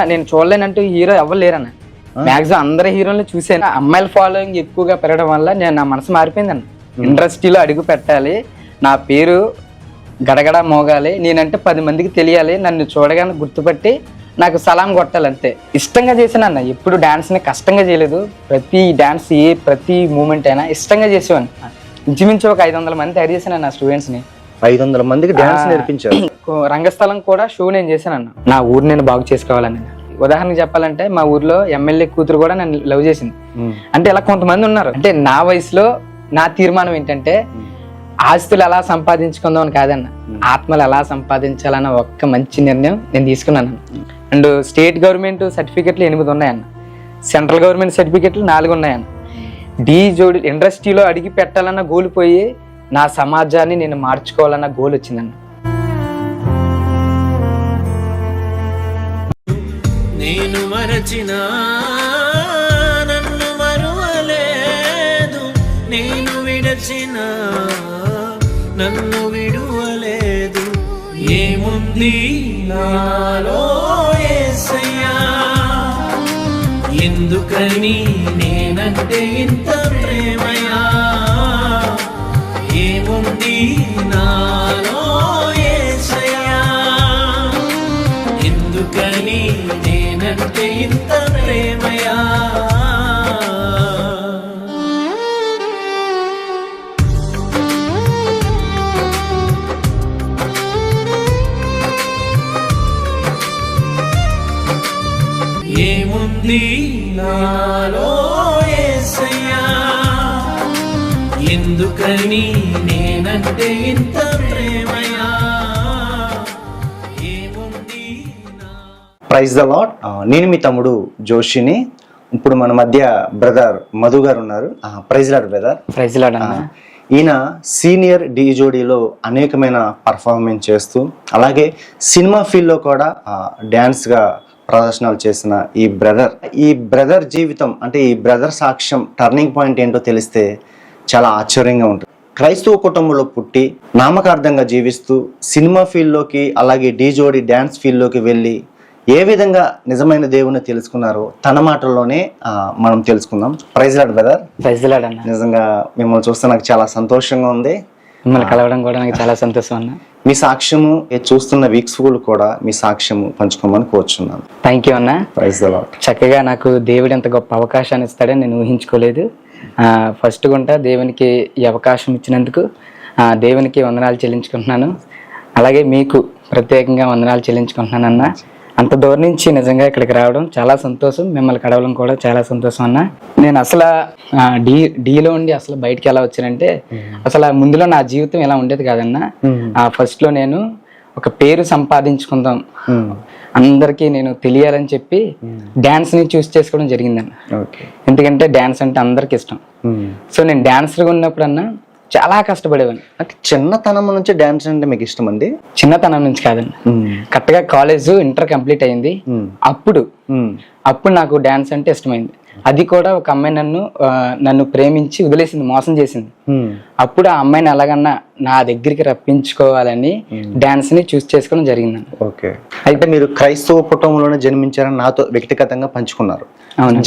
నేను చూడలేనంటూ హీరో ఎవరు లేరన్న. మ్యాక్సిమం అందరి హీరోలు చూసాను. అమ్మాయిల ఫాలోయింగ్ ఎక్కువగా పెరగడం వల్ల నేను నా మనసు మారిపోయిందన్న. ఇండస్ట్రీలో అడుగు పెట్టాలి, నా పేరు గడగడ మోగాలి, నేనంటే 10 మందికి తెలియాలి, నన్ను చూడగానే గుర్తుపట్టి నాకు సలాం కొట్టాలి అంతే. ఇష్టంగా చేశాను అన్న. ఎప్పుడు డాన్స్ని కష్టంగా చేయలేదు. ప్రతి మూమెంట్ అయినా ఇష్టంగా చేసేవాడిని. ఇంచుమించు ఒక 500 మంది తయారు చేశాను నా స్టూడెంట్స్ని. 500 మందికి డాన్స్ నేర్పించారు. రంగస్థలం కూడా షో నేను చేశానన్న. నా ఊరు నేను బాగు చేసుకోవాలని. ఉదాహరణకు చెప్పాలంటే మా ఊర్లో ఎమ్మెల్యే కూతురు కూడా నన్ను లవ్ చేసింది. అంటే ఇలా కొంతమంది ఉన్నారు. అంటే నా వయసులో నా తీర్మానం ఏంటంటే ఆస్తులు ఎలా సంపాదించుకుందాం అని కాదన్న, ఆత్మలు ఎలా సంపాదించాలన్న ఒక్క మంచి నిర్ణయం నేను తీసుకున్నాను. అండ్ స్టేట్ గవర్నమెంట్ సర్టిఫికెట్లు 8 ఉన్నాయన్న, సెంట్రల్ గవర్నమెంట్ సర్టిఫికెట్లు 4 ఉన్నాయన్న. జోడి ఇండస్ట్రీలో అడిగి పెట్టాలన్న గోల్ పోయి నా సమాజాన్ని నేను మార్చుకోవాలన్న గోల్ వచ్చిందన్న. నేను మరచిన నన్ను మరువలేదు, నేను విడచిన నన్ను విడువలేదు. ఏముంది నాలో యేసయ్యా, ఎందుకని నేనంటే ఇంత ప్రేమయా. ఏముంది నాలో యేసయ్యా, ఎందుకని నేనంటే ఇంత ప్రేమయా. ఏముంది నాలో యేసయ్యా, ఎందుకని నేనంటే ఇంత ప్రేమయా. ఏముంది ప్రైజ్ ద లార్డ్. నేను మీ తమ్ముడు జోషిని. ఇప్పుడు మన మధ్య బ్రదర్ మధు గారు ఉన్నారు. Praise Lord brother. Praise Lord అన్న. ఈయన సీనియర్ జోడీలో అనేకమైన పర్ఫార్మెన్స్ చేస్తూ అలాగే సినిమా ఫీల్డ్లో కూడా డ్యాన్స్గా ప్రదర్శనలు చేసిన ఈ బ్రదర్ జీవితం, అంటే ఈ బ్రదర్ సాక్ష్యం టర్నింగ్ పాయింట్ ఏంటో తెలిస్తే చాలా ఆశ్చర్యంగా ఉంటుంది. క్రైస్తవ కుటుంబంలో పుట్టి నామకార్థంగా జీవిస్తూ సినిమా ఫీల్డ్లోకి అలాగే జోడీ డ్యాన్స్ ఫీల్డ్లోకి వెళ్ళి ఏ విధంగా నిజమైన దేవుని తెలుసుకున్నారో తన మాటల్లోనే మనం తెలుసుకుందాం. Praise Lord brother. Praise Lord అన్న. నిజంగా మిమ్మల్ని చూస్తే నాకు చాలా సంతోషంగా ఉంది. మిమ్మల్ని కలవడం కూడా నాకు చాలా సంతోషం అన్న. మీ సాక్ష్యము చూస్తున్న వీక్షకులు కూడా మీ సాక్ష్యము పంచుకోమని కోరుచున్నాను. థ్యాంక్ యూ అన్న. Praise the Lord. చక్కగా నాకు దేవుడు ఎంత గొప్ప అవకాశాన్ని ఇస్తాడని నేను ఊహించుకోలేదు. ఫస్ట్ గుంటా దేవునికి ఈ అవకాశం ఇచ్చినందుకు దేవునికి వందనాలు చెల్లించుకుంటున్నాను. అలాగే మీకు ప్రత్యేకంగా వందనాలు చెల్లించుకుంటున్నాను అన్న. అంత దూరం నుంచి నిజంగా ఇక్కడికి రావడం చాలా సంతోషం. మిమ్మల్ని కలవడం కూడా చాలా సంతోషం అన్న. నేను అసలు డీలో ఉండి అసలు బయటికి ఎలా వచ్చానంటే అసలు ముందులో నా జీవితం ఎలా ఉండేది కాదన్న. ఫస్ట్ లో నేను ఒక పేరు సంపాదించుకుందాం, అందరికీ నేను తెలియాలని చెప్పి డాన్స్ ని చూస్ చేసుకోవడం జరిగిందన్న. ఎందుకంటే డాన్స్ అంటే అందరికి ఇష్టం. సో నేను డాన్సర్గా ఉన్నప్పుడు అన్న చాలా కష్టపడేవాడిని. అంటే చిన్నతనం నుంచి డాన్స్ అంటే మీకు ఇష్టం అండి? చిన్నతనం నుంచి కాదండి, కరెక్ట్గా కాలేజ్ ఇంటర్ కంప్లీట్ అయింది అప్పుడు నాకు డాన్స్ అంటే ఇష్టమైంది. అది కూడా ఒక అమ్మాయి నన్ను ప్రేమించి వదిలేసింది, మోసం చేసింది. అప్పుడు ఆ అమ్మాయిని ఎలాగన్నా నా దగ్గరికి రప్పించుకోవాలని డాన్స్ ని చూస్ చేసుకోవడం జరిగిందండి. ఓకే. అయితే మీరు క్రైస్తవ కుటుంబంలోనే జన్మించారని నాతో వ్యక్తిగతంగా పంచుకున్నారు.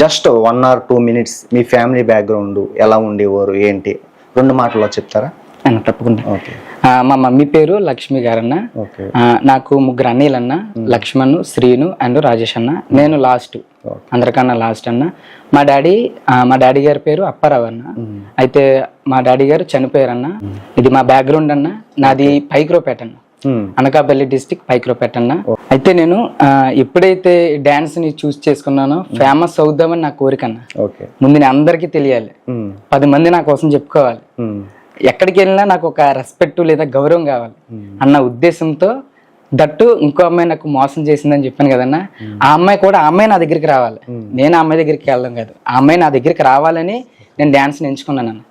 Just 1 or 2 minutes me family background ఎలా ఉండేవారు ఏంటి 2 మాటల్లో చెప్తారా? తప్పకుండా. మా మమ్మీ పేరు లక్ష్మి గారన్న. నాకు 3 అన్నయ్యలు అన్న, లక్ష్మణ్, శ్రీను అండ్ రాజేష్ అన్న. నేను లాస్ట్, అందరికన్నా లాస్ట్ అన్న. మా డాడీ గారి పేరు అప్పారావు అన్న. అయితే మా డాడీ గారు చనిపోయారన్న. ఇది మా బ్యాక్గ్రౌండ్ అన్న. నాది పైక్రోపేట అన్న, అనకాపల్లి డిస్టిక్ పైక్రోపేట అన్న. అయితే నేను ఎప్పుడైతే డాన్స్ ని చూస్ చేసుకున్నానో ఫేమస్ అవుద్దామని నా కోరిక అన్న. ముందు నేను అందరికీ తెలియాలి, 10 మంది నా కోసం చెప్పుకోవాలి, ఎక్కడికి వెళ్ళినా నాకు ఒక రెస్పెక్ట్ లేదా గౌరవం కావాలి అన్న ఉద్దేశంతో. దట్టు ఇంకో అమ్మాయి నాకు మోసం చేసిందని చెప్పాను కదన్నా, ఆ అమ్మాయి నా దగ్గరికి రావాలి, నేను ఆ అమ్మాయి దగ్గరికి వెళ్ళడం కాదు, ఆ అమ్మాయి నా దగ్గరికి రావాలని నేను డాన్స్ని ఎంచుకున్నాను అన్న.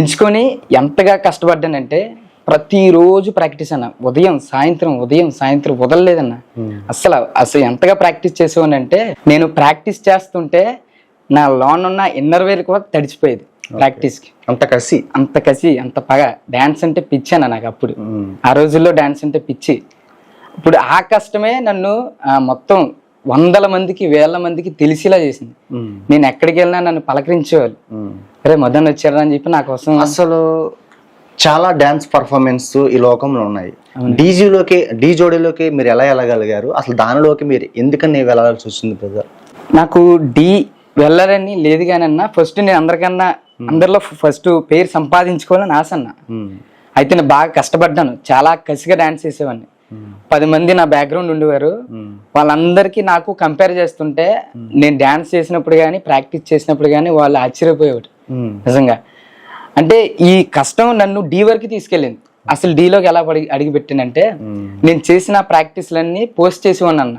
ఎంచుకొని ఎంతగా కష్టపడ్డానంటే ప్రతిరోజు ప్రాక్టీస్ అన్న, ఉదయం సాయంత్రం వదలలేదన్న. అసలు ఎంతగా ప్రాక్టీస్ చేసేవానంటే నేను ప్రాక్టీస్ చేస్తుంటే నా లోన్ ఉన్న ఇన్నర్ వేర్ కూడా తడిచిపోయేది ప్రాక్టీస్ కి. అంత కసి అంత పగ. డాన్స్ అంటే పిచ్చి అన్న నాకు అప్పుడు. ఆ రోజుల్లో డాన్స్ అంటే పిచ్చి. ఇప్పుడు ఆ కష్టమే నన్ను మొత్తం వందల మందికి వేల మందికి తెలిసేలా చేసింది. నేను ఎక్కడికి వెళ్ళినా నన్ను పలకరించేవాళ్ళు, అరే మదన్ వచ్చారా అని చెప్పి నా కోసం. అసలు చాలా డ్యాన్స్ పర్ఫార్మెన్స్ ఈ లోకంలో ఉన్నాయి. డీ జోడీలోకి మీరు ఎలా వెళ్ళగలిగారు? అసలు దానిలోకి మీరు ఎందుకని వెళ్ళాల్సి వచ్చింది బ్రదర్? నాకు వెళ్ళాలని లేదు కానీ అన్న, ఫస్ట్ నేను అందరిలో ఫస్ట్ పేరు సంపాదించుకోవాలని ఆశ అన్న. అయితే నేను బాగా కష్టపడ్డాను, చాలా కసిగా డాన్స్ చేసేవాడిని. 10 మంది నా బ్యాక్గ్రౌండ్ ఉండేవారు. వాళ్ళందరికీ నాకు కంపేర్ చేస్తుంటే నేను డాన్స్ చేసినప్పుడు కానీ ప్రాక్టీస్ చేసినప్పుడు కానీ వాళ్ళు ఆశ్చర్యపోయేవాడు నిజంగా. అంటే ఈ కష్టం నన్ను డీ వరకు తీసుకెళ్ళింది. అసలు డీలోకి ఎలా అడిగి పెట్టినంటే, నేను చేసిన ప్రాక్టీస్లన్నీ పోస్ట్ చేసి అన్న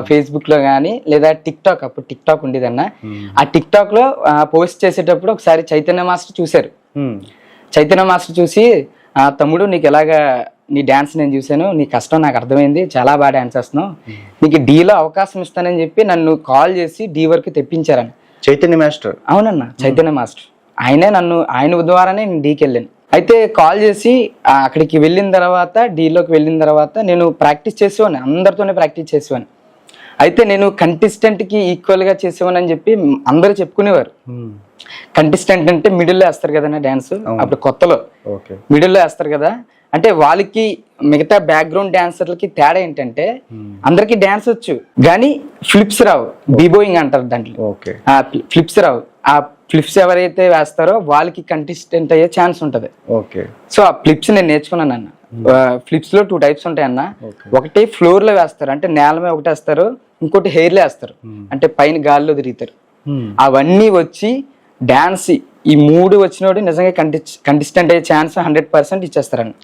ఫేస్బుక్ లో కానీ లేదా టిక్టాక్, అప్పుడు టిక్టాక్ ఉండేదన్న. ఆ టిక్టాక్ లో పోస్ట్ చేసేటప్పుడు ఒకసారి చైతన్య మాస్టర్ చూశారు. చైతన్య మాస్టర్ చూసి, తమ్ముడు నీకు ఎలాగా నీ డాన్స్ నేను చూశాను, నీ కష్టం నాకు అర్థమైంది, చాలా బాగా డాన్స్ చేస్తున్నావు, నీకు డీలో అవకాశం ఇస్తానని చెప్పి నన్ను కాల్ చేసి డీ వరకు తెప్పించారని. చైతన్య మాస్టర్? అవునన్న, చైతన్య మాస్టర్. ఆయన ద్వారానే నేను డీకి వెళ్ళాను. అయితే కాల్ చేసి అక్కడికి వెళ్ళిన తర్వాత, డీలోకి వెళ్ళిన తర్వాత నేను ప్రాక్టీస్ చేసేవాడిని, అందరితోనే ప్రాక్టీస్ చేసేవాడిని. అయితే నేను కంటెస్టెంట్కి ఈక్వల్గా చేసేవాడిని అని చెప్పి అందరూ చెప్పుకునేవారు. కంటెస్టెంట్ అంటే మిడిల్లో వేస్తారు కదన్నా డ్యాన్స్, అప్పుడు కొత్తలో మిడిల్లో వేస్తారు కదా. అంటే వాళ్ళకి మిగతా బ్యాక్గ్రౌండ్ డాన్సర్లకి తేడా ఏంటంటే, అందరికి డాన్స్ వచ్చు కానీ ఫ్లిప్స్ రావు, బీబోయింగ్ అంటారు దాంట్లో. ఫ్లిప్స్ రావు. ఆ ఫ్లిప్స్ ఎవరైతే వేస్తారో వాళ్ళకి కంటెస్టెంట్ అయ్యే ఛాన్స్ ఉంటది. సో ఆ ఫ్లిప్స్ నేను నేర్చుకున్నాను అన్న. ఫ్లిప్స్ లో 2 టైప్స్ ఉంటాయి అన్న. ఒకటి ఫ్లోర్ లో వేస్తారు, అంటే నేల మీద ఒకటి వేస్తారు. ఇంకోటి హెయిర్ లో వేస్తారు, అంటే పైన గాల్లో తిరుగుతారు. అవన్నీ వచ్చి డాన్స్ ఈ 3 వచ్చినోడు నిజంగా కంటెస్టెంట్ అయ్యే ఛాన్స్ 100% ఇచ్చేస్తారని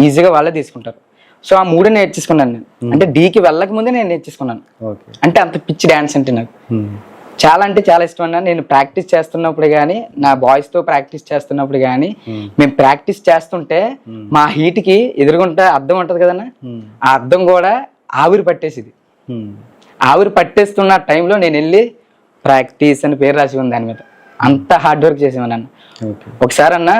ఈజీగా వాళ్ళే తీసుకుంటారు. సో ఆ 3 నేర్చేసుకున్నాను నేను. అంటే డీకి వెళ్ళక ముందే నేను నేర్చేసుకున్నాను. అంటే అంత పిచ్చి డాన్స్ అంటే నాకు చాలా అంటే చాలా ఇష్టం అన్న. నేను ప్రాక్టీస్ చేస్తున్నప్పుడు కానీ, నా బాయ్స్ తో ప్రాక్టీస్ చేస్తున్నప్పుడు కానీ, మేము ప్రాక్టీస్ చేస్తుంటే మా హీట్ కి ఎదురుగుంటా అద్దం ఉంటది కదన్నా, ఆ అద్దం కూడా ఆవిరి పట్టేసింది. ఆవిరి పట్టేస్తున్న టైంలో నేను వెళ్ళి ప్రాక్టీస్ అని పేరు రాసి ఉంది దాని మీద. అంత హార్డ్ వర్క్ చేసేవాడిని. ఒకసారి అన్న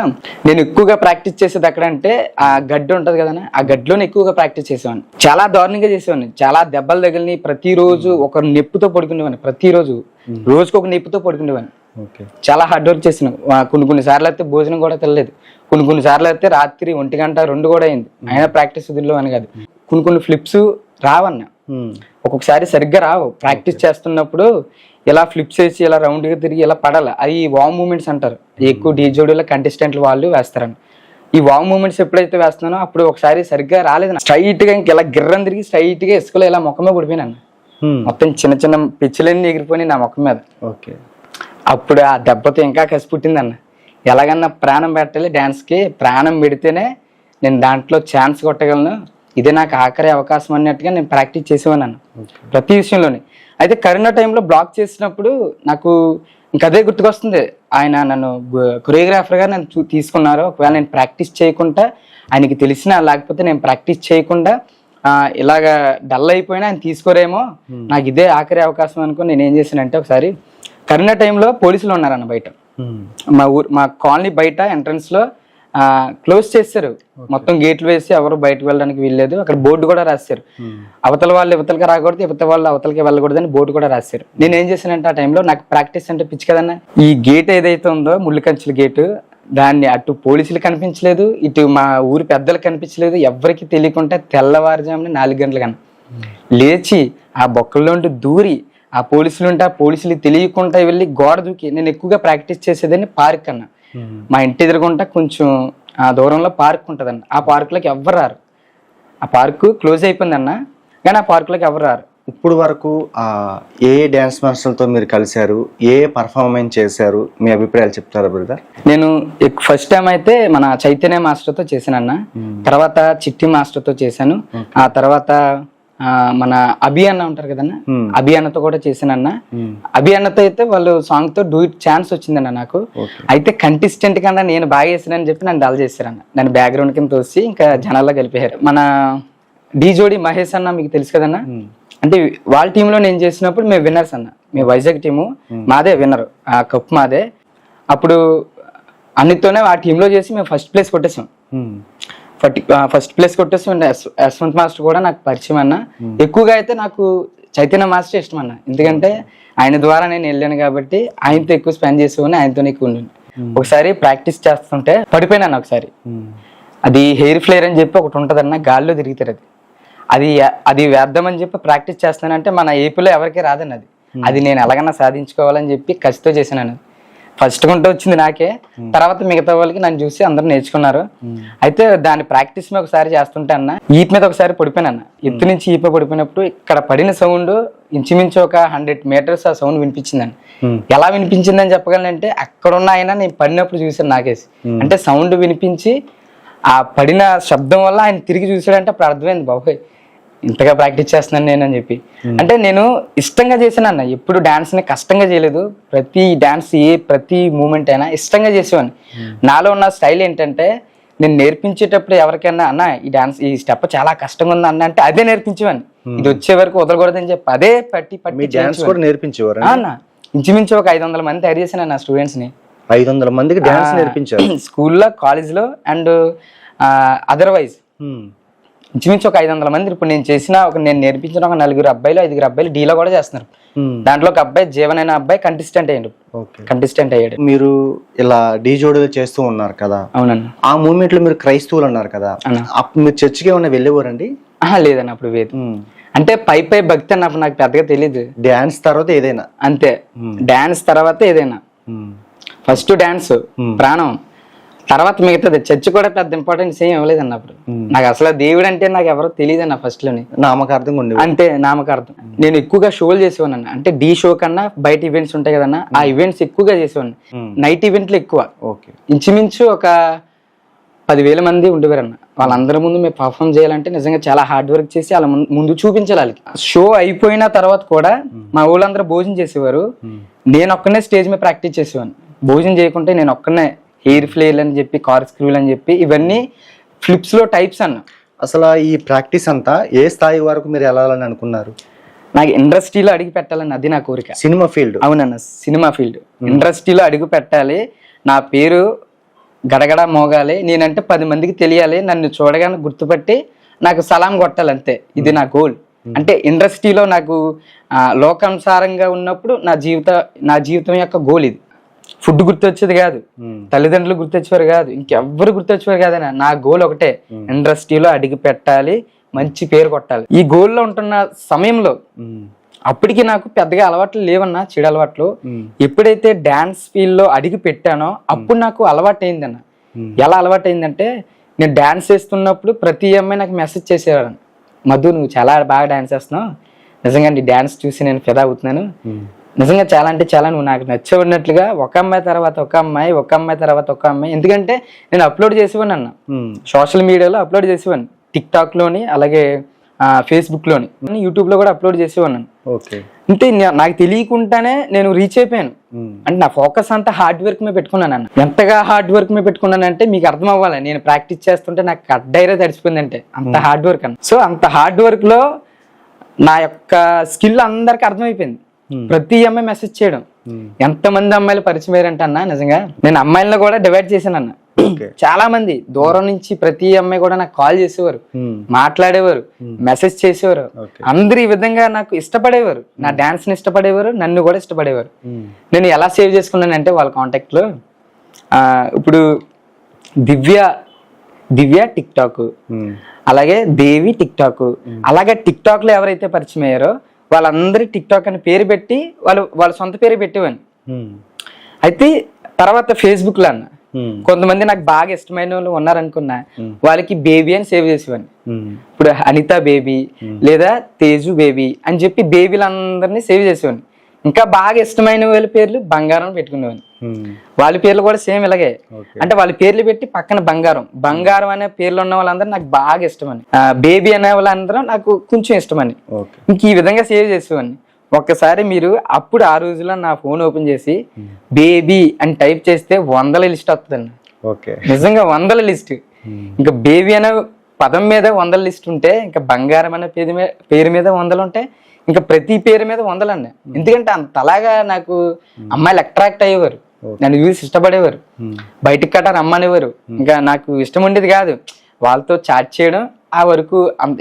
నేను ఎక్కువగా ప్రాక్టీస్ చేసేది అక్కడ అంటే ఆ గడ్డి ఉంటది కదన్నా, ఆ గడ్డిలోనే ఎక్కువగా ప్రాక్టీస్ చేసేవాడిని. చాలా దారుణంగా చేసేవాడిని, చాలా దెబ్బలు తగిలిని. ప్రతిరోజు ఒక నొప్పితో పడుకునేవాడిని, ప్రతిరోజు రోజుకి ఒక నొప్పితో పడుకునేవాడిని. చాలా హార్డ్ వర్క్ చేసిన. కొన్ని సార్లు అయితే భోజనం కూడా తినలేదు, కొన్ని సార్లు అయితే రాత్రి 1 గంట 2 కూడా అయింది. అయినా ప్రాక్టీస్ వదిలో అని కాదు. కొన్ని ఫ్లిప్స్ రావన్న, ఒక్కొక్కసారి సరిగ్గా రావు. ప్రాక్టీస్ చేస్తున్నప్పుడు ఇలా ఫ్లిప్స్ వేసి ఇలా రౌండ్ గా తిరిగి ఇలా పడాలి. అది వామ్ మూమెంట్స్ అంటారు. ఎక్కువ డీ జోడీలో కంటెస్టెంట్లు వాళ్ళు వేస్తారని. ఈ వామ్ మూమెంట్స్ ఎప్పుడైతే వేస్తున్నానో అప్పుడు ఒకసారి సరిగ్గా రాలేదు. స్ట్రైట్ గా ఇలా గిర్రం తిరిగి స్ట్రైట్ గా ఇసుకలో ఇలా ముఖమే పడిపోయినాను. మొత్తం చిన్న చిన్న పిచ్చులన్నీ ఎగిరిపోయి నా ముఖం మీద. అప్పుడు ఆ దెబ్బతో ఇంకా కసి పుట్టిందన్న. ఎలాగన్నా ప్రాణం పెట్టాలి, డాన్స్ కి ప్రాణం పెడితేనే నేను దాంట్లో ఛాన్స్ కొట్టగలను, ఇదే నాకు ఆఖరి అవకాశం అన్నట్టుగా నేను ప్రాక్టీస్ చేసేవాను ప్రతి విషయంలోని. అయితే కరోనా టైంలో బ్లాక్ చేసినప్పుడు నాకు ఇంకా అదే గుర్తుకొస్తుంది. ఆయన నన్ను కొరియోగ్రాఫర్గా నన్ను తీసుకున్నారు. ఒకవేళ నేను ప్రాక్టీస్ చేయకుండా, ఆయనకి తెలిసినా లేకపోతే నేను ప్రాక్టీస్ చేయకుండా ఇలాగా డల్ అయిపోయినా ఆయన తీసుకోరేమో, నాకు ఇదే ఆఖరి అవకాశం అనుకుని నేను ఏం చేశానంటే, ఒకసారి కరోనా టైంలో పోలీసులు ఉన్నారన్న బయట, మా కాలనీ బయట ఎంట్రన్స్ లో క్లోజ్ చేశారు. మొత్తం గేట్లు వేసి ఎవరు బయటకు వెళ్ళడానికి వీల్లేదు. అక్కడ బోర్డు కూడా రాశారు, అవతల వాళ్ళు ఇవతలకి రాకూడదు, ఇవతల వాళ్ళు అవతలకి వెళ్ళకూడదు అని బోర్డు కూడా రాశారు. నేను ఏం చేశానంటే, ఆ టైంలో నాకు ప్రాక్టీస్ అంటే పిచ్చి కదన్నా. ఈ గేట్ ఏదైతే ఉందో ముళ్ళు కంచెల గేటు, దాన్ని అటు పోలీసులు కనిపించలేదు, ఇటు మా ఊరి పెద్దలు కనిపించలేదు. ఎవరికి తెలియకుండా తెల్లవారుజామున 4 గంటల కన్నా లేచి ఆ బొక్కల్లోంటి దూరి ఆ పోలీసులు ఉంటే ఆ పోలీసులు తెలియకుండా వెళ్ళి గోడ దూకి, నేను ఎక్కువగా ప్రాక్టీస్ చేసేదని పార్క్ అన్న. మా ఇంటి ఎదురుగుంటా కొంచెం ఆ దూరంలో పార్క్ ఉంటుందన్న. ఆ పార్కులోకి ఎవ్వరు రారు. ఆ పార్కు క్లోజ్ అయిపోయింది అన్న, కానీ ఆ పార్కులోకి ఎవరు రారు. ఇప్పుడు వరకు ఏ డ్యాన్స్ మాస్టర్లతో మీరు కలిశారు, ఏ పర్ఫార్మెన్స్ చేశారు, మీ అభిప్రాయాలు చెప్తారా బ్రదర్? నేను ఫస్ట్ టైం అయితే మన చైతన్య మాస్టర్తో చేశాను అన్న, తర్వాత చిట్టి మాస్టర్తో చేశాను, ఆ తర్వాత మన అభి అన్న ఉంటారు కదన్నా, అభి అన్నతో కూడా చేశానన్న. అభి అన్నతో అయితే వాళ్ళు సాంగ్ తో డూ ఇట్ ఛాన్స్ వచ్చిందన్న నాకు. అయితే కంటెస్టెంట్ కన్నా నేను బాగా చేశానని చెప్పి నన్ను డల్ చేశారన్న. నన్ను బ్యాక్గ్రౌండ్ కింద తోసి ఇంకా జనాల్లో కలిపారు. మన డీ జోడీ మహేష్ అన్న మీకు తెలుసు కదన్నా, అంటే వాళ్ళ టీంలో నేను చేసినప్పుడు మేము విన్నర్స్ అన్న. మేము వైజాగ్ టీము, మాదే విన్నర్, ఆ కప్ మాదే. అప్పుడు అన్నిటితోనే ఆ టీంలో చేసి మేము ఫస్ట్ ప్లేస్ కొట్టేసాం. ఫస్ట్ ప్లేస్ కొట్టేసి యశ్వంత్ మాస్టర్ కూడా నాకు పరిచయం అన్న. ఎక్కువగా అయితే నాకు చైతన్య మాస్టర్ ఇష్టం అన్న. ఎందుకంటే ఆయన ద్వారా నేను వెళ్ళాను కాబట్టి ఆయనతో ఎక్కువ స్పెండ్ చేసేవాడిని, ఆయనతోనే ఎక్కువ ఉండండి. ఒకసారి ప్రాక్టీస్ చేస్తుంటే పడిపోయినాను ఒకసారి. అది హెయిర్ ఫ్లేర్ అని చెప్పి ఒకటి ఉంటుంది అన్న, గాల్లో తిరుగుతారు. అది వేద్దామని చెప్పి ప్రాక్టీస్ చేస్తానంటే మన ఏపీలో ఎవరికి రాదని అది నేను ఎలాగైనా సాధించుకోవాలని చెప్పి కసితో చేశాను. ఫస్ట్ గుంట వచ్చింది నాకే, తర్వాత మిగతా వాళ్ళకి నన్ను చూసి అందరూ నేర్చుకున్నారు. అయితే దాని ప్రాక్టీస్ మీద ఒకసారి చేస్తుంటే అన్న ఈప్ మీద ఒకసారి పడిపోయాను అన్న. ఎత్తు నుంచి ఈప పడిపోయినప్పుడు ఇక్కడ పడిన సౌండ్ ఇంచుమించు ఒక 100 meters ఆ సౌండ్ వినిపించిందని. ఎలా వినిపించిందని చెప్పగలనంటే అక్కడున్న ఆయన నేను పడినప్పుడు చూసాను నాకేసి. అంటే సౌండ్ వినిపించి ఆ పడిన శబ్దం వల్ల ఆయన తిరిగి చూసాడంటే అప్పుడు అర్థమైంది, బాబోయ్ ఇంతగా ప్రాక్టీస్ చేస్తున్నాను నేను అని చెప్పి. అంటే నేను ఇష్టంగా చేశాను అన్న, ఎప్పుడు డాన్స్ ని కష్టంగా చేయలేదు. ప్రతి డాన్స్ ప్రతి మూమెంట్ అయినా ఇష్టంగా చేసేవాడిని. నాలో ఉన్న స్టైల్ ఏంటంటే నేను నేర్పించేటప్పుడు ఎవరికైనా అన్న ఈ స్టెప్ చాలా కష్టంగా ఉంది అన్న అంటే అదే నేర్పించేవాడిని. ఇది వచ్చే వరకు వదలకూడదని చెప్పి అదే పట్టి నేర్పించేవారు అన్న. ఇంచుమించు ఒక 500 మంది తయారు చేశాను నా స్టూడెంట్స్ ని. 500 మందికి డాన్స్ నేర్పించారు స్కూల్లో, కాలేజ్లో అండ్ అదర్వైజ్ ఇంచుమించు ఒక 500 మంది. ఇప్పుడు నేను నేర్పించిన ఒక 4 అబ్బాయిలు 5 అబ్బాయిలు డీలో కూడా చేస్తున్నారు. దాంట్లో ఒక అబ్బాయి జీవన్ అయిన అబ్బాయి కంటెస్టెంట్ అయ్యాడు. మీరు ఇలా డీ జోడీలు చేస్తూ ఉన్నారు కదా? అవునండి. ఆ మూమెంట్ లో మీరు క్రైస్తవులు అన్నారు కదా, అప్పుడు మీరు చర్చికి ఏమైనా వెళ్ళేవారండి? లేదండి, అప్పుడు వేదు. అంటే పై భక్తి అన్నప్పుడు నాకు పెద్దగా తెలియదు. డాన్స్ తర్వాత ఏదైనా అంతే, డాన్స్ తర్వాత ఏదైనా. ఫస్ట్ డాన్స్ ప్రాణం, తర్వాత మిగతాది. చర్చ్ కూడా పెద్ద ఇంపార్టెన్స్ ఏం ఇవ్వలేదు అన్నప్పుడు. నాకు అసలు దేవుడు అంటే నాకు ఎవరో తెలియదు అన్న ఫస్ట్ లోని. నామకార్థం అంటే నామకార్థం. నేను ఎక్కువగా షోలు చేసేవాడిని. అంటే డీ షో కన్నా బయట ఈవెంట్స్ ఉంటాయి కదన్నా, ఆ ఈవెంట్స్ ఎక్కువగా చేసేవాడిని. నైట్ ఈవెంట్లు ఎక్కువ. ఇంచుమించు ఒక 10,000 మంది ఉండేవారన్న. వాళ్ళందరి ముందు మేము పర్ఫామ్ చేయాలంటే నిజంగా చాలా హార్డ్ వర్క్ చేసి వాళ్ళ ముందు చూపించాలి వాళ్ళకి. షో అయిపోయిన తర్వాత కూడా మా ఊళ్ళందరూ భోజనం చేసేవారు, నేను ఒక్కనే స్టేజ్ మీద ప్రాక్టీస్ చేసేవాడిని. భోజనం చేయకుంటే నేను ఒక్కనే హెయిర్ ఫ్లేర్ అని చెప్పి, కార్ స్క్రూలు అని చెప్పి, ఇవన్నీ ఫ్లిప్స్ లో టైప్స్ అన్న. అసలు ఈ ప్రాక్టీస్ అంతా ఏ స్థాయి వరకు మీరు వెళ్ళాలని అనుకున్నారు? నాకు ఇండస్ట్రీలో అడిగి పెట్టాలని అది నా కోరిక. Cinema field? అవునన్న, సినిమా ఫీల్డ్. ఇండస్ట్రీలో అడుగు పెట్టాలి, నా పేరు గడగడ మోగాలి, నేనంటే 10 మందికి తెలియాలి, నన్ను చూడగానే గుర్తుపట్టి నాకు సలాం కొట్టాలి, అంతే. ఇది నా గోల్. అంటే ఇండస్ట్రీలో నాకు లోకానుసారంగా ఉన్నప్పుడు నా జీవితం యొక్క గోల్ ఇది. ఫుడ్ గుర్తొచ్చేది కాదు, తల్లిదండ్రులు గుర్తొచ్చేవారు కాదు, ఇంకెవ్వరు గుర్తొచ్చేవారు కాదన్న. నా గోల్ ఒకటే, ఇండస్ట్రీలో అడిగి పెట్టాలి, మంచి పేరు కొట్టాలి. ఈ గోల్లో ఉంటున్న సమయంలో అప్పటికి నాకు పెద్దగా అలవాట్లు లేవన్నా, చెడు అలవాట్లు. ఎప్పుడైతే డాన్స్ ఫీల్డ్ లో అడిగి పెట్టానో అప్పుడు నాకు అలవాటు అయిందన్న. ఎలా అలవాటు అయిందంటే, నేను డాన్స్ చేస్తున్నప్పుడు ప్రతి అమ్మాయి నాకు మెసేజ్ చేసేవాడు, మధు నువ్వు చాలా బాగా డాన్స్ చేస్తున్నావు, నిజంగా నీ డాన్స్ చూసి నేను ఫిదా అవుతున్నాను, నిజంగా చాలా అంటే చాలా నువ్వు నాకు నచ్చబడినట్లుగా. ఒక అమ్మాయి తర్వాత ఒక అమ్మాయి, ఒక అమ్మాయి తర్వాత ఒక అమ్మాయి. ఎందుకంటే నేను అప్లోడ్ చేసేవాడిని అన్న, సోషల్ మీడియాలో అప్లోడ్ చేసేవాడిని, టిక్ టాక్ లోని, అలాగే ఫేస్బుక్ లోని, యూట్యూబ్ లో కూడా అప్లోడ్ చేసేవాడిని. అంటే నాకు తెలియకుండానే నేను రీచ్ అయిపోయాను. అంటే నా ఫోకస్ అంతా హార్డ్ వర్క్ మీద పెట్టుకున్నాను అన్న. ఎంతగా హార్డ్ వర్క్ మీద పెట్టుకున్నాను అంటే మీకు అర్థం అవ్వాలి, నేను ప్రాక్టీస్ చేస్తుంటే నాకు కడ్డైరా తడిచిపోయిందంటే అంత హార్డ్ వర్క్ అన్న. సో అంత హార్డ్ వర్క్ లో నా యొక్క స్కిల్ అందరికి అర్థమైపోయింది. ప్రతి అమ్మాయి మెసేజ్ చేయడం, ఎంతమంది అమ్మాయిలు పరిచయం అయ్యారంటే అన్న, నిజంగా నేను అమ్మాయిలను కూడా డివైడ్ చేశాను అన్న. చాలా మంది దూరం నుంచి ప్రతి అమ్మాయి కూడా నాకు కాల్ చేసేవారు, మాట్లాడేవారు, మెసేజ్ చేసేవారు. అందరు ఈ విధంగా నాకు ఇష్టపడేవారు, నా డాన్స్ ని ఇష్టపడేవారు, నన్ను కూడా ఇష్టపడేవారు. నేను ఎలా సేవ్ చేసుకున్నానంటే వాళ్ళ కాంటాక్ట్ లో ఇప్పుడు దివ్య టిక్ టాక్, అలాగే దేవి టిక్ టాక్, అలాగే టిక్ టాక్ లో ఎవరైతే పరిచయం అయ్యారో వాళ్ళందరి టిక్ టాక్ అని పేరు పెట్టి వాళ్ళ సొంత పేరు పెట్టేవాడిని. అయితే తర్వాత ఫేస్బుక్ లో అన్న కొంతమంది నాకు బాగా ఇష్టమైన వాళ్ళు ఉన్నారనుకున్నా, వాళ్ళకి బేబీ అని సేవ్ చేసేవాడిని. ఇప్పుడు అనిత బేబీ లేదా తేజు బేబీ అని చెప్పి బేబీలందరినీ సేవ్ చేసేవాడిని. ఇంకా బాగా ఇష్టమైన వాళ్ళ పేర్లు బంగారం పెట్టుకునేవాడిని. వాళ్ళ పేర్లు కూడా సేమ్ ఇలాగే, అంటే వాళ్ళ పేర్లు పెట్టి పక్కన బంగారం అనే పేర్లు ఉన్న వాళ్ళందరూ నాకు బాగా ఇష్టమని, బేబీ అనే వాళ్ళందరూ నాకు కొంచెం ఇష్టమని, ఇంక ఈ విధంగా సేవ్ చేసేవాడిని. ఒక్కసారి మీరు అప్పుడు ఆ రోజుల్లో నా ఫోన్ ఓపెన్ చేసి బేబీ అని టైప్ చేస్తే 100 లిస్ట్ వస్తుందండి. నిజంగా 100 లిస్ట్. ఇంకా బేబీ అనే పదం మీద 100 లిస్ట్ ఉంటే, ఇంకా బంగారం అనే పేరు మీద 100 ఉంటాయి, ఇంకా ప్రతి పేరు మీద 100 అండి. ఎందుకంటే అంతలాగా నాకు అమ్మాయిలు అట్రాక్ట్ అయ్యేవారు, నన్ను చూసి ఇష్టపడేవారు, బయటికి కట్ట రమ్మనేవారు. ఇంకా నాకు ఇష్టం ఉండేది కాదు వాళ్ళతో చాట్ చేయడం, ఆ వరకు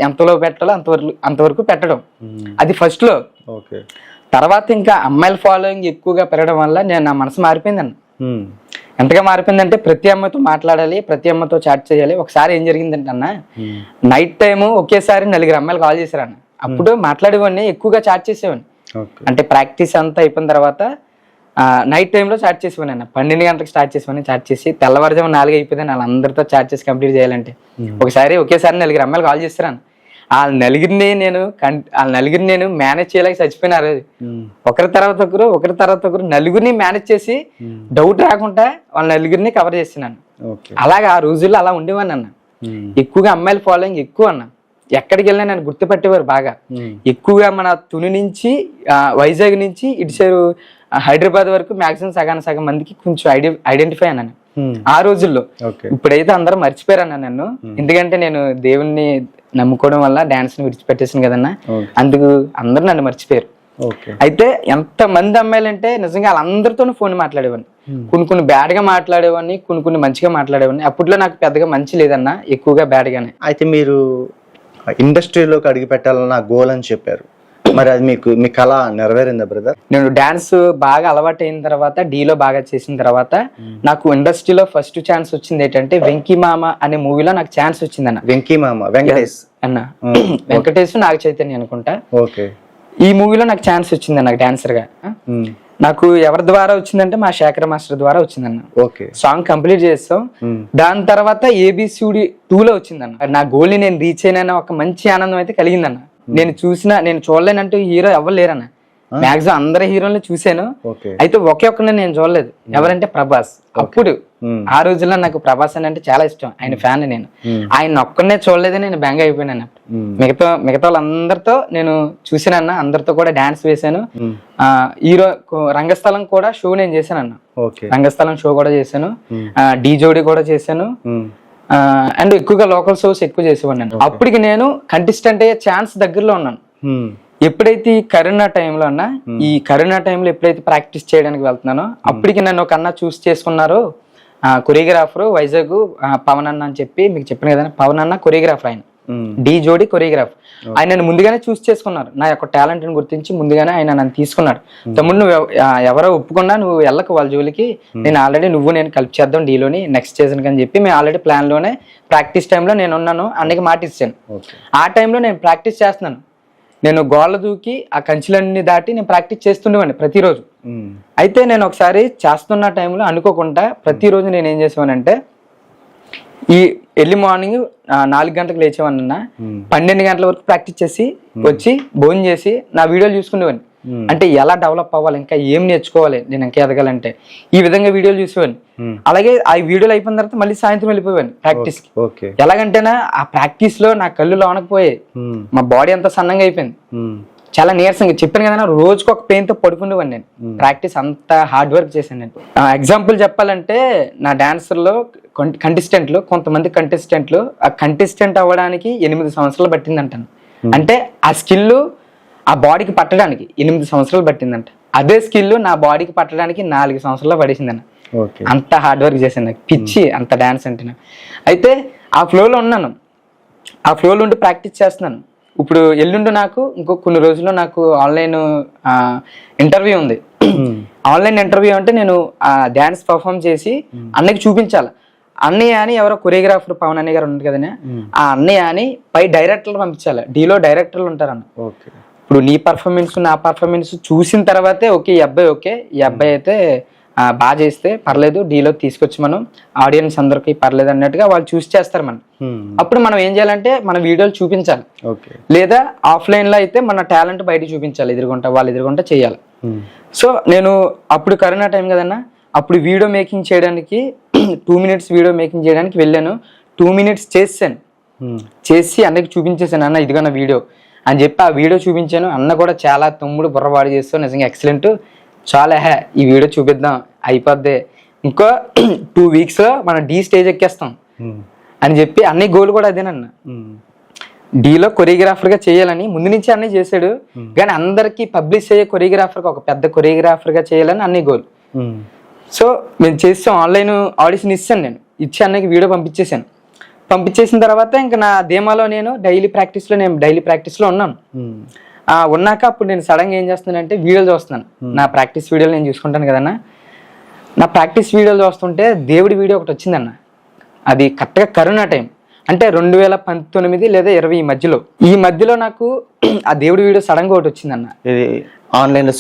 ఎంతలో పెట్టాలో అంతవరకు పెట్టడం. అది ఫస్ట్ లో. ఓకే. తర్వాత ఇంకా అమ్మాయిల ఫాలోయింగ్ ఎక్కువగా పెరగడం వల్ల నా మనసు మారిపోయిందన్న. ఎంతగా మారిపోయిందంటే ప్రతి అమ్మాయితో మాట్లాడాలి, ప్రతి అమ్మాయితో చాట్ చేయాలి. ఒకసారి ఏం జరిగిందంటే అన్న, నైట్ టైము ఒకేసారి 4 అమ్మాయిలు కాల్ చేశారన్న. అప్పుడు మాట్లాడేవాడిని, ఎక్కువగా చాట్ చేసేవాడిని. అంటే ప్రాక్టీస్ అంతా అయిపోయిన తర్వాత నైట్ టైంలో చాట్ చేసేవాడిని అన్న. 12 గంటలకు స్టార్ట్ చేసేవాడిని. చాట్ చేసి తెల్లవారుజాము 4 అయిపోయింది వాళ్ళందరితో చాట్ చేసి కంప్లీట్ చేయాలంటే. ఒకేసారి 4 అమ్మాయిలు కాల్ చేస్తారన్న. వాళ్ళ నలుగురిని నేను మేనేజ్ చేయలేక చచ్చిపోయినా. ఒకరి తర్వాత ఒకరు నలుగురిని మేనేజ్ చేసి డౌట్ రాకుండా వాళ్ళ నలుగురిని కవర్ చేస్తున్నాను. అలాగా ఆ రోజుల్లో అలా ఉండేవాడిని అన్న. ఎక్కువగా అమ్మాయిల ఫాలోయింగ్ ఎక్కువ అన్న. ఎక్కడికి వెళ్ళినా నన్ను గుర్తుపెట్టేవారు బాగా. ఎక్కువగా మన తుని నుంచి వైజాగ్ నుంచి ఇటు సైడు హైదరాబాద్ వరకు మాక్సిమం సగం మందికి కొంచెం ఐడెంటిఫై అన్నాను ఆ రోజుల్లో. ఇప్పుడైతే అందరూ మర్చిపోయారన్న నన్ను. ఎందుకంటే నేను దేవుణ్ణి నమ్ముకోవడం వల్ల డాన్స్ ని విడిచిపెట్టేసాను కదన్నా, అందుకు అందరూ నన్ను మర్చిపోయారు. అయితే ఎంత మంది అమ్మాయిలు అంటే నిజంగా వాళ్ళందరితోనూ ఫోన్ మాట్లాడేవాడిని. కొన్ని బ్యాడ్ గా మాట్లాడేవాడిని, కొన్ని మంచిగా మాట్లాడేవాడిని. అప్పట్లో నాకు పెద్దగా మంచి లేదన్నా, ఎక్కువగా బ్యాడ్ గానే. అయితే మీరు ఇండస్ట్రీలోకి అడిగి పెట్టాలన్న గోల్ అని చెప్పారు, మరి అది మీ కళ నెరవేరిందా బ్రదర్? నేను డాన్స్ బాగా అలవాటు అయిన తర్వాత, డీలో బాగా చేసిన తర్వాత నాకు ఇండస్ట్రీలో ఫస్ట్ ఛాన్స్ వచ్చింది ఏంటంటే వెంకీ మామ అనే మూవీలో నాకు ఛాన్స్ వచ్చిందన్న. వెంకీ మామ వెంకటేష్ అన్న, వెంకటేష్ నాగ చైతన్య అనుకుంటా. ఓకే. ఈ మూవీలో నాకు ఛాన్స్ వచ్చింది నాకు డాన్సర్ గా. నాకు ఎవరి ద్వారా వచ్చిందంటే మా శేఖర్ మాస్టర్ ద్వారా వచ్చిందన్న. సాంగ్ కంప్లీట్ చేస్తాం. దాని తర్వాత ABCD 2లో వచ్చిందన్న. నా గోల్ ని నేను రీచ్ అయిన ఒక మంచి ఆనందం అయితే కలిగిందన్న. నేను చూడలేనంటూ హీరో ఎవరు లేరన్న. మాక్సిమం అందరి హీరోలు చూసాను, అయితే ఒక్కరిని నేను చూడలేదు. ఎవరంటే ప్రభాస్. అప్పుడు ఆ రోజుల్లో నాకు ప్రభాస్ అని అంటే చాలా ఇష్టం, ఆయన ఫ్యాన్ నేను. ఆయన ఒక్కనే చూడలేదు, నేను బెంగ అయిపోయినాను. మిగతా వాళ్ళందరితో నేను చూసానన్న, అందరితో కూడా డాన్స్ వేసాను. హీరో రంగస్థలం కూడా షో నేను చేశానన్న. రంగస్థలం షో కూడా చేశాను, డీ జోడీ కూడా చేశాను. అండ్ ఎక్కువగా లోకల్ షోస్ ఎక్కువ చేసేవాడిని. అప్పటికి నేను కంటెస్టెంట్ అయ్యే ఛాన్స్ దగ్గరలో ఉన్నాను. ఎప్పుడైతే ఈ కరోనా టైంలో అన్నా, ఈ కరోనా టైంలో ఎప్పుడైతే ప్రాక్టీస్ చేయడానికి వెళ్తున్నానో అప్పటికి నన్ను ఒక అన్న చూస్ చేసుకున్నారు. కొరియోగ్రాఫర్ వైజాగ్ పవన్ అన్న అని చెప్పి మీకు చెప్పిన కదా, పవన్ అన్న కొరియోగ్రాఫర్. ఆయన డీ జోడీ కొరియోగ్రాఫర్. ఆయన నన్ను ముందుగానే చూస్ చేసుకున్నారు. నా యొక్క టాలెంట్ ని గుర్తించి ముందుగానే ఆయన నన్ను తీసుకున్నాడు. తమ్ముడు నువ్వు ఎవరో ఒప్పుకున్నా నువ్వు వెళ్ళకు వాళ్ళ జోలికి, నేను ఆల్రెడీ నేను కలిపి చేద్దాం డీలోని నెక్స్ట్ సీజన్ అని చెప్పి మేము ఆల్రెడీ ప్లాన్ లోనే ప్రాక్టీస్ టైంలో నేను ఉన్నాను. అన్నకి మాట ఇచ్చాను. ఆ టైంలో నేను ప్రాక్టీస్ చేస్తున్నాను. నేను గోళ్ళ దూకి ఆ కంచెలన్నీ దాటి నేను ప్రాక్టీస్ చేస్తుండేవాడిని ప్రతిరోజు. అయితే నేను ఒకసారి చేస్తున్న టైంలో అనుకోకుండా ప్రతిరోజు నేను ఏం చేసేవానంటే, ఈ ఎర్లీ మార్నింగ్ 4 గంటలకు లేచేవాడిన, 12 గంటల వరకు ప్రాక్టీస్ చేసి వచ్చి భోజనం చేసి నా వీడియోలు చూసుకునేవాడిని. అంటే ఎలా డెవలప్ అవ్వాలి, ఇంకా ఏం నేర్చుకోవాలి, నేను ఇంకా ఎదగాలంటే ఈ విధంగా వీడియోలు చూసేవాడిని. అలాగే ఆ వీడియోలు అయిపోయిన తర్వాత మళ్ళీ సాయంత్రం వెళ్ళిపోయాను ప్రాక్టీస్ కి. ఎలాగంటేనా ఆ ప్రాక్టీస్ లో నా కళ్ళు లోనకపోయాయి, మా బాడీ అంతా సన్నంగా అయిపోయింది, చాలా నీరసంగా. చెప్పాను కదా, రోజుకు ఒక పెయిన్ తో పడుకునేవాడిని నేను. ప్రాక్టీస్ అంత హార్డ్ వర్క్ చేశాను నేను. ఎగ్జాంపుల్ చెప్పాలంటే నా డాన్సర్లో కంటెస్టెంట్లు, కొంతమంది కంటెస్టెంట్లు ఆ కంటెస్టెంట్ అవ్వడానికి 8 సంవత్సరాలు పట్టిందంటాను. అంటే ఆ స్కిల్ ఆ బాడీకి పట్టడానికి 8 సంవత్సరాలు పట్టిందంట. అదే స్కిల్ నా బాడీకి పట్టడానికి 4 సంవత్సరాలు పడేసిందన్న. అంత హార్డ్ వర్క్ చేశాను, నాకు పిచ్చి అంత డాన్స్ అంటే. అయితే ఆ ఫ్లోలో ఉన్నాను, ఆ ఫ్లోలో ఉండి ప్రాక్టీస్ చేస్తున్నాను. ఇప్పుడు ఎల్లుండి నాకు కొన్ని రోజుల్లో నాకు ఆన్లైన్ ఇంటర్వ్యూ ఉంది. ఆన్లైన్ ఇంటర్వ్యూ అంటే నేను డాన్స్ పర్ఫామ్ చేసి అన్నకి చూపించాలి. అన్నయ్య అని ఎవరో కొరియోగ్రాఫర్ పవన్ అన్నయ్య గారు ఉంటుంది కదనే, ఆ అన్నయ్య అని పై డైరెక్టర్లు పంపించాలి. డీలో డైరెక్టర్లు ఉంటారన్న. ఇప్పుడు నీ పర్ఫార్మెన్స్ నా పర్ఫార్మెన్స్ చూసిన తర్వాతే ఓకే ఈ అబ్బాయి అయితే బాగా చేస్తే పర్లేదు, డీలో తీసుకొచ్చి మనం ఆడియన్స్ అందరికి పర్లేదు అన్నట్టుగా వాళ్ళు చూస్ చేస్తారు మనం. అప్పుడు మనం ఏం చేయాలంటే మన వీడియోలు చూపించాలి, లేదా ఆఫ్లైన్ లో అయితే మన టాలెంట్ బయట చూపించాలి, వాళ్ళు ఎదురుగుంటా చేయాలి. సో నేను అప్పుడు కరోనా టైం కదన్నా, అప్పుడు వీడియో మేకింగ్ చేయడానికి 2 minutes వీడియో మేకింగ్ చేయడానికి వెళ్ళాను. 2 minutes చేసి అన్నకి చూపించేసాను, అన్న ఇదిగో నా వీడియో అని చెప్పి ఆ వీడియో చూపించాను. అన్న కూడా చాలా తమ్ముడు బుర్రబాటు చేస్తావు, నిజంగా ఎక్సలెంట్, చాలా ఈ వీడియో చూపిద్దాం అయిపోద్ది, ఇంకో 2 weeks లో మనం డీ స్టేజ్ ఎక్కేస్తాం అని చెప్పి. అన్ని గోల్ కూడా అదేనన్న, డీలో కొరియోగ్రాఫర్ గా చేయాలని ముందు నుంచి అన్నీ చేశాడు. కానీ అందరికి పబ్లిష్ అయ్యే కొరియోగ్రాఫర్ గా, ఒక పెద్ద కొరియోగ్రాఫర్ గా చేయాలని అన్ని గోల్. సో మేము చేస్తాం, ఆన్లైన్ ఆడిషన్ ఇచ్చాను, నేను ఇచ్చి అన్నకి వీడియో పంపించేశాను. పంపించేసిన తర్వాత ఇంకా నా ధీమాలో నేను డైలీ ప్రాక్టీస్లో ఉన్నాను. ఉన్నాక అప్పుడు నేను సడన్గా ఏం చేస్తున్నానంటే వీడియోలు చూస్తున్నాను. నా ప్రాక్టీస్ వీడియోలు నేను చూసుకుంటాను కదన్నా. నా ప్రాక్టీస్ వీడియోలు చూస్తుంటే దేవుడి వీడియో ఒకటి వచ్చిందన్న. అది కరెక్ట్గా కరోనా టైం, అంటే 2019 లేదా 20 ఈ మధ్యలో నాకు ఆ దేవుడి వీడియో సడన్గా ఒకటి వచ్చిందన్న. ఇది ఆన్లైన్లో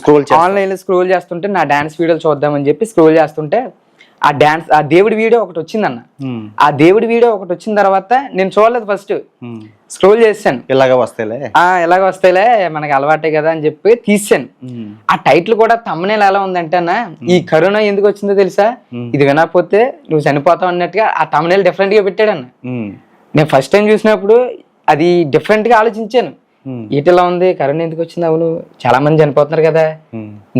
స్క్రోల్ చేస్తుంటే నా డాన్స్ వీడియోలు చూద్దామని చెప్పి స్క్రోల్ చేస్తుంటే ఆ దేవుడి వీడియో ఒకటి వచ్చిందన్న. ఆ దేవుడి వీడియో ఒకటి వచ్చిన తర్వాత నేను చూడలేదు, ఫస్ట్ స్క్రోల్ చేశాను. ఇలాగ వస్తాయిలే మనకి అలవాటే కదా అని చెప్పి తీసాను. ఆ టైటిల్ కూడా తమ్మునేల్ ఎలా ఉందంటే అన్న, ఈ కరోనా ఎందుకు వచ్చిందో తెలుసా, ఇది వినకపోతే నువ్వు చనిపోతావు అన్నట్టుగా ఆ తమ్మునేల్ డిఫరెంట్ గా పెట్టాడన్న. నేను ఫస్ట్ టైం చూసినప్పుడు అది డిఫరెంట్ గా ఆలోచించాను. ఈటిలా ఉంది, కరోనా ఎందుకు వచ్చింది, అవును చాలా మంది చనిపోతున్నారు కదా,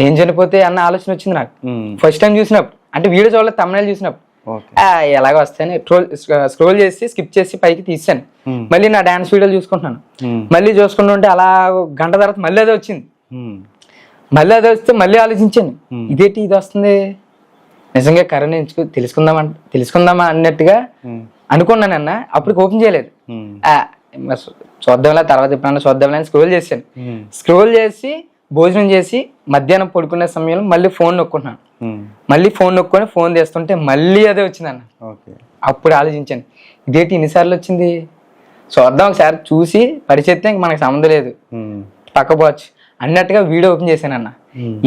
నేను చనిపోతే అన్న ఆలోచన వచ్చింది నాకు ఫస్ట్ టైం చూసినప్పుడు. అంటే వీడియో చూడలేదు, తమ్మునేల్ చూసినప్పుడు ఎలాగ వస్తాయని స్క్రోల్ చేసి స్కిప్ చేసి పైకి తీసాను. మళ్ళీ నా డాన్స్ వీడియోలు చూసుకుంటున్నాను. మళ్ళీ చూసుకుంటుంటే అలా గంట తర్వాత మళ్ళీ అదే వచ్చింది. మళ్ళీ అదే వస్తే మళ్ళీ ఆలోచించాను, ఇదేంటి ఇది వస్తుంది, నిజంగా కరోనా తెలుసుకుందామా అన్నట్టుగా అనుకున్నాను అన్న. అప్పుడు ఓపెన్ చేయలేదు, చూద్దాంలే తర్వాత ఎప్పుడన్నా చూద్దాంలే అని స్క్రోల్ చేశాను. స్క్రోల్ చేసి భోజనం చేసి మధ్యాహ్నం పడుకునే సమయంలో మళ్ళీ ఫోన్ నొక్కుంటున్నాను. మళ్ళీ ఫోన్ నొక్కొని ఫోన్ చేస్తుంటే మళ్ళీ అదే వచ్చిందన్న. అప్పుడు ఆలోచించాను, ఇదేంటి ఇన్నిసార్లు వచ్చింది, చూద్దాం ఒకసారి చూసి పరిచెత్తే ఇంక మనకు సంబంధం లేదు పక్కపోవచ్చు అన్నట్టుగా వీడియో ఓపెన్ చేశాను అన్న.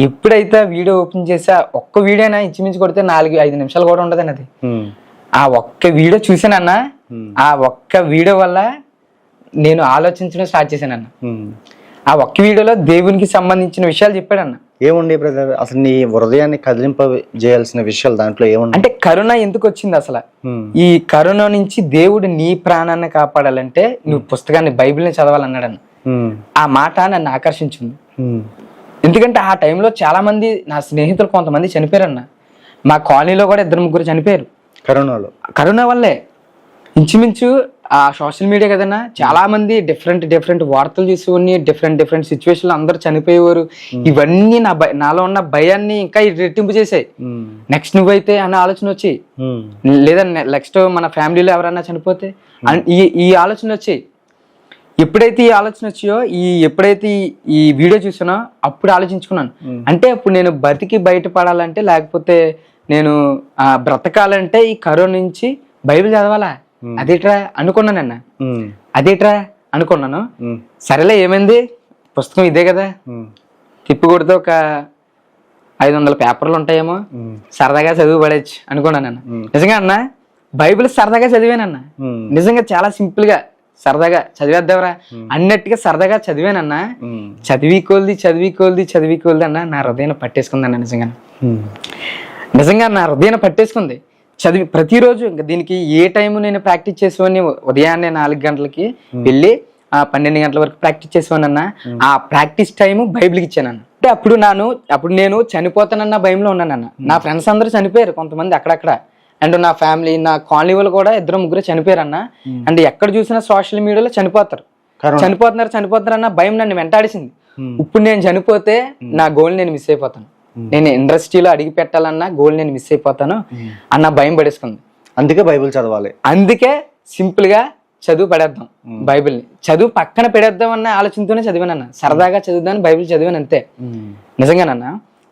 ఎప్పుడైతే వీడియో ఓపెన్ చేసా, ఒక్క వీడియోనా ఇంచుమించు కొడితే 4-5 నిమిషాలు కూడా ఉండదని అది. ఆ ఒక్క వీడియో చూసానన్న, ఆ ఒక్క వీడియో వల్ల నేను ఆలోచించడం స్టార్ట్ చేశానన్న. ఆ ఒక్క వీడియోలో దేవునికి సంబంధించిన విషయాలు చెప్పాడన్న. ఏముండే బ్రదర్, అసలు నీ హృదయాన్ని కదిలింప చేయాల్సిన విషయాలు దాంట్లో ఏముంది అంటే, కరోనా ఎందుకు వచ్చింది అసలు, ఈ కరోనా నుంచి దేవుడు నీ ప్రాణాన్ని కాపాడాలంటే నువ్వు పుస్తకాన్ని బైబిల్ని చదవాలన్నాడన్న. ఆ మాట నన్ను ఆకర్షించింది. ఎందుకంటే ఆ టైంలో చాలా మంది నా స్నేహితులు కొంతమంది చనిపోయారన్న. మా కాలనీలో కూడా 2-3 చనిపోయారు కరోనా వల్లే. ఇంచుమించు ఆ సోషల్ మీడియా కదన్నా, చాలా మంది డిఫరెంట్ వార్తలు చూసుకుని డిఫరెంట్ సిచ్యువేషన్లో అందరూ చనిపోయేవారు. ఇవన్నీ నాలో ఉన్న భయాన్ని ఇంకా రెట్టింపు చేసాయి. నెక్స్ట్ నువ్వైతే అన్న ఆలోచన వచ్చి, లేదా నెక్స్ట్ మన ఫ్యామిలీలో ఎవరన్నా చనిపోతే ఈ ఆలోచన వచ్చాయి. ఎప్పుడైతే ఈ ఆలోచన వచ్చాయో, ఎప్పుడైతే ఈ వీడియో చూసానో అప్పుడు ఆలోచించుకున్నాను. అంటే అప్పుడు నేను బతికి బయటపడాలంటే, లేకపోతే నేను బ్రతకాలంటే ఈ కరోనా నుంచి బైబిల్ చదవాలా, అదేట్రా అనుకున్నాను. సరేలే ఏమైంది, పుస్తకం ఇదే కదా, తిప్పి కొడితే ఒక 500 పేపర్లు ఉంటాయేమో, సరదాగా చదువు పడేచ్చు అనుకున్నాను. నిజంగా అన్న, బైబిల్ సరదాగా చదివానన్న. నిజంగా చాలా సింపుల్ గా సరదాగా చదివేద్దావరా అన్నట్టుగా సరదాగా చదివానన్న. చదివి కొలిది అన్న నా హృదయం పట్టేసుకుందన్న. నిజంగా నా హృదయం పట్టేసుకుంది. చదివి ప్రతిరోజు ఇంకా దీనికి ఏ టైం నేను ప్రాక్టీస్ చేసేవాడిని, ఉదయాన్నే 4 గంటలకి వెళ్ళి 12 గంటల వరకు ప్రాక్టీస్ చేసేవాడిని అన్న. ఆ ప్రాక్టీస్ టైం బైబిల్కి ఇచ్చానన్న. అంటే అప్పుడు నేను చనిపోతానన్న భయంలో ఉన్నానన్న. నా ఫ్రెండ్స్ అందరూ చనిపోయారు, కొంతమంది అక్కడక్కడ. అండ్ నా ఫ్యామిలీ, నా కాలనీ వాళ్ళు కూడా 2-3 చనిపోయారన్న. అండ్ ఎక్కడ చూసినా సోషల్ మీడియాలో చనిపోతున్నారు అన్న భయం నన్ను వెంటాడిసింది. ఇప్పుడు నేను చనిపోతే నా గోల్ నేను మిస్ అయిపోతాను, నేను ఇండస్ట్రీలో అడిగి పెట్టాలన్న గోల్ నేను మిస్ అయిపోతాను అన్న భయం పడేసుకుంది. అందుకే బైబిల్ చదవాలి. అందుకే సింపుల్ గా చదువు పడేద్దాం, బైబిల్ని చదువు పక్కన పెడేద్దాం అన్న ఆలోచనతోనే చదివానన్న. సరదాగా చదువుదాన్ని బైబిల్ చదివాను అంతే. నిజంగానన్న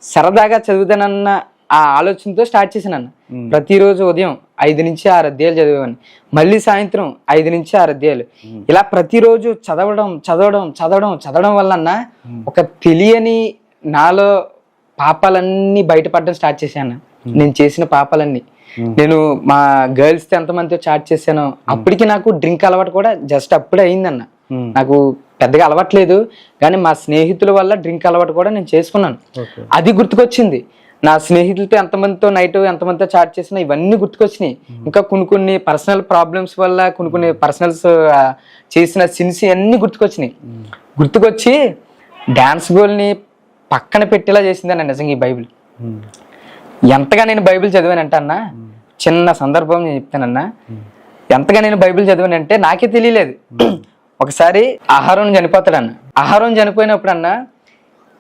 సరదాగా చదువుదానన్న ఆ ఆలోచనతో స్టార్ట్ చేశానన్న. ప్రతిరోజు ఉదయం 5 నుంచి 6 అధ్యాయాలు చదివేవాడిని, మళ్ళీ సాయంత్రం 5 నుంచి 6 అధ్యాయాలు. ఇలా ప్రతిరోజు చదవడం వల్ల ఒక తెలియని నాలో పాపాలన్నీ బయటపడడం స్టార్ట్ చేశాను. నేను చేసిన పాపాలన్నీ, నేను మా గర్ల్స్ తో ఎంతమందితో చాట్ చేశాను. అప్పటికి నాకు డ్రింక్ అలవాటు కూడా జస్ట్ అప్పుడే అయిందన్న. నాకు పెద్దగా అలవాట్లేదు, కానీ మా స్నేహితుల వల్ల డ్రింక్ అలవాటు కూడా నేను చేసుకున్నాను. అది గుర్తుకొచ్చింది. నా స్నేహితులతో ఎంతమందితో చాట్ చేసినా ఇవన్నీ గుర్తుకొచ్చినాయి. ఇంకా కొన్ని పర్సనల్ ప్రాబ్లమ్స్ వల్ల కొన్ని పర్సనల్స్ చేసిన సిన్స్ అన్ని గుర్తుకొచ్చి డాన్స్ గోల్ని పక్కన పెట్టేలా చేసిందన్న. నిజంగా ఈ బైబిల్ ఎంతగా నేను బైబిల్ చదివానంటే అన్న, చిన్న సందర్భం నేను చెప్తానన్నా. ఎంతగా నేను బైబిల్ చదివానంటే నాకే తెలియలేదు. ఒకసారి ఆహారం చనిపోతాడన్న. ఆహారం చనిపోయినప్పుడు అన్న,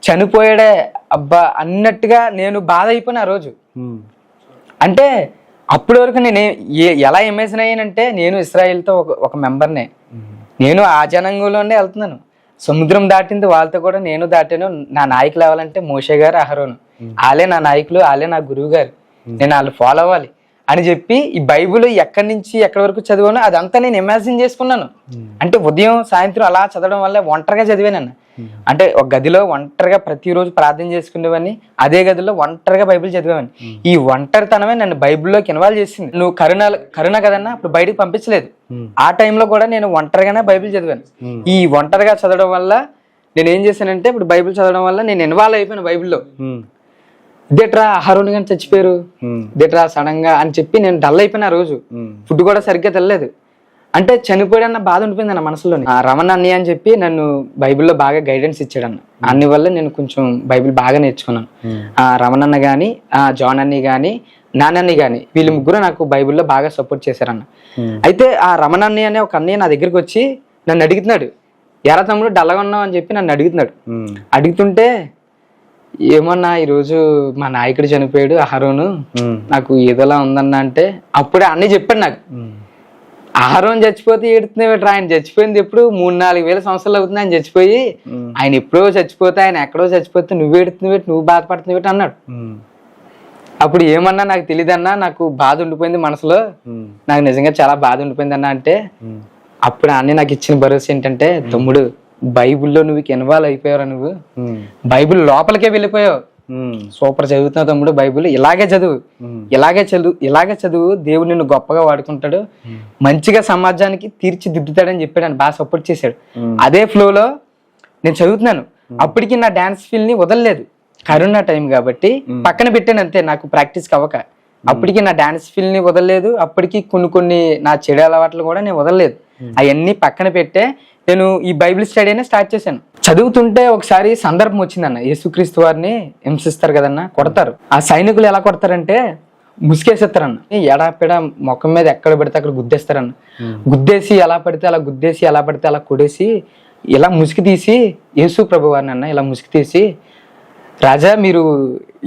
చనిపోయాడే అబ్బా అన్నట్టుగా నేను బాధ అయిపోయిన ఆ రోజు. అంటే అప్పటి వరకు నేను ఎలా ఇమేజిన్ అయ్యానంటే నేను ఇస్రాయేల్తో ఒక మెంబర్నే, నేను ఆ జనాంగంలోనే వెళ్తున్నాను. సముద్రం దాటింది వాళ్ళతో కూడా నేను దాటాను. నా నాయకులు అవ్వాలంటే మోషే గారు, అహరోను, వాళ్ళే నా నాయకులు, వాళ్ళే నా గురువు గారు, నేను వాళ్ళు ఫాలో అవ్వాలి అని చెప్పి ఈ బైబిల్ ఎక్కడి నుంచి ఎక్కడి వరకు చదివానో అదంతా నేను ఇమాజిన్ చేసుకున్నాను. అంటే ఉదయం సాయంత్రం అలా చదవడం వల్ల ఒంటరిగా చదివానన్న. అంటే ఒక గదిలో ఒంటరిగా ప్రతిరోజు ప్రార్థన చేసుకునేవాడిని, అదే గదిలో ఒంటరిగా బైబిల్ చదివేవాడిని. ఈ ఒంటరితనమే నన్ను బైబిల్లోకి ఇన్వాల్వ్ చేసింది. నువ్వు కరుణ కదన్నా అప్పుడు బయటకు పంపించలేదు, ఆ టైంలో కూడా నేను ఒంటరిగానే బైబిల్ చదివాను. ఈ ఒంటరిగా చదవడం వల్ల నేను ఏం చేశానంటే ఇప్పుడు బైబిల్ చదవడం వల్ల నేను ఇన్వాల్వ్ అయిపోయాను బైబిల్లో. ఇదేట్రా అహరోను గాని చచ్చిపోయారు, ఇదేట్రా సడన్ గా అని చెప్పి నేను డల్ అయిపోయిన. ఆ రోజు ఫుడ్ కూడా సరిగ్గా తినలేదు. అంటే చనిపోయాడన్న బాధ ఉండిపోయింది అన్న మనసులోని. రమణ అన్నయ్య అని చెప్పి నన్ను బైబిల్లో బాగా గైడెన్స్ ఇచ్చాడన్న. అన్ని వల్ల నేను కొంచెం బైబిల్ బాగా నేర్చుకున్నాను. రమణన్న గాని, జాన్ అన్ని గాని, నాన్నన్ని గాని, వీళ్ళు ముగ్గురు నాకు బైబిల్లో బాగా సపోర్ట్ చేశారన్న. అయితే ఆ రమణ అన్నయ్య అనే ఒక అన్నయ్య నా దగ్గరికి వచ్చి నన్ను అడుగుతున్నాడు, ఎరా తమ్ముడు డల్లగా ఉన్నావు అని చెప్పి నన్ను అడుగుతున్నాడు. అడుగుతుంటే ఏమన్నా ఈరోజు మా నాయకుడు చనిపోయాడు అహరోను, నాకు ఏదోలా ఉందన్నా అంటే అప్పుడే అన్నీ చెప్పాడు నాకు. అహరోన్ చచ్చిపోతే ఏడుతున్నాడు, ఆయన చచ్చిపోయింది ఎప్పుడు 3-4 సంవత్సరాలు అవుతుంది ఆయన చచ్చిపోయి, ఆయన ఎప్పుడో చచ్చిపోతే ఆయన ఎక్కడో చచ్చిపోతే నువ్వు ఏడుతున్నావు, నువ్వు బాధపడుతున్నావు అన్నాడు. అప్పుడు ఏమన్నా నాకు తెలియదన్నా, నాకు బాధ ఉండిపోయింది మనసులో, నాకు నిజంగా చాలా బాధ ఉండిపోయింది అన్న. అంటే అప్పుడు అన్నీ నాకు ఇచ్చిన భరోసా ఏంటంటే, తమ్ముడు బైబిల్లో నువ్వు ఇన్వాల్వ్ అయిపోయావు, నువ్వు బైబిల్ లోపలికే వెళ్ళిపోయావు, సూపర్ చదువుతున్నావు తమ్ముడు, బైబిల్ ఇలాగే చదువు, దేవుడు నిన్ను గొప్పగా వాడుకుంటాడు, మంచిగా సమాజానికి తీర్చిదిద్దుతాడని చెప్పాడు అని బాగా సపోర్ట్ చేశాడు. అదే ఫ్లోలో నేను చదువుతున్నాను. అప్పటికి నా డాన్స్ ఫీల్ ని వదలలేదు, కరోనా టైం కాబట్టి పక్కన పెట్టాను అంతే, నాకు ప్రాక్టీస్ అవ్వక. అప్పటికి నా డాన్స్ ఫీల్ ని వదలలేదు, అప్పటికి కొన్ని నా చెడు అలవాట్లు కూడా నేను వదలలేదు. అవన్నీ పక్కన పెట్టే నేను ఈ బైబిల్ స్టడీ అనే స్టార్ట్ చేశాను. చదువుతుంటే ఒకసారి సందర్భం వచ్చిందన్న, యేసుక్రీస్తు వారిని హింసిస్తారు కదన్నా, కొడతారు. ఆ సైనికులు ఎలా కొడతారంటే ముసుకేసేస్తారన్న, ఎడాపెడ ముఖం మీద ఎక్కడ పడితే అక్కడ గుద్దేస్తారన్న. గుద్దేసి ఎలా పడితే అలా గుద్దేసి, ఎలా పడితే అలా కొడేసి, ఇలా ముసుగు తీసి, యేసు ప్రభు వారిని అన్న ఇలా ముసుగు తీసి, రాజా మీరు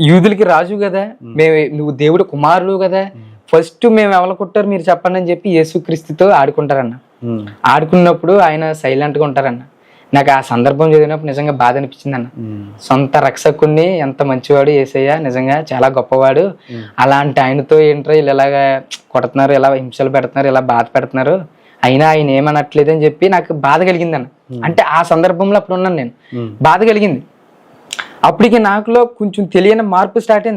యూదులకి రాజు కదా, నువ్వు దేవుడు కుమారుడు కదా, ఫస్ట్ మేము ఎవరు కొట్టారు మీరు చెప్పండి అని చెప్పి యేసుక్రీస్తుతో ఆడుకుంటారన్న. ఆడుకున్నప్పుడు ఆయన సైలెంట్ గా ఉంటారన్న. నాకు ఆ సందర్భం చదివినప్పుడు నిజంగా బాధ అనిపించింది అన్న. సొంత రక్షకుణ్ణి ఎంత మంచివాడు యేసయ్య, నిజంగా చాలా గొప్పవాడు, అలాంటి ఆయనతో ఏంట్రా వీళ్ళు ఇలాగా కొడుతున్నారు, ఇలా హింసలు పెడుతున్నారు, ఇలా బాధ పెడుతున్నారు, అయినా ఆయన ఏమనట్లేదు అని చెప్పి నాకు బాధ కలిగింది అన్న. అంటే ఆ సందర్భంలో అప్పుడు ఉన్నాను నేను, బాధ కలిగింది. అప్పటికి నాకులో కొంచెం తెలియని మార్పు స్టార్ట్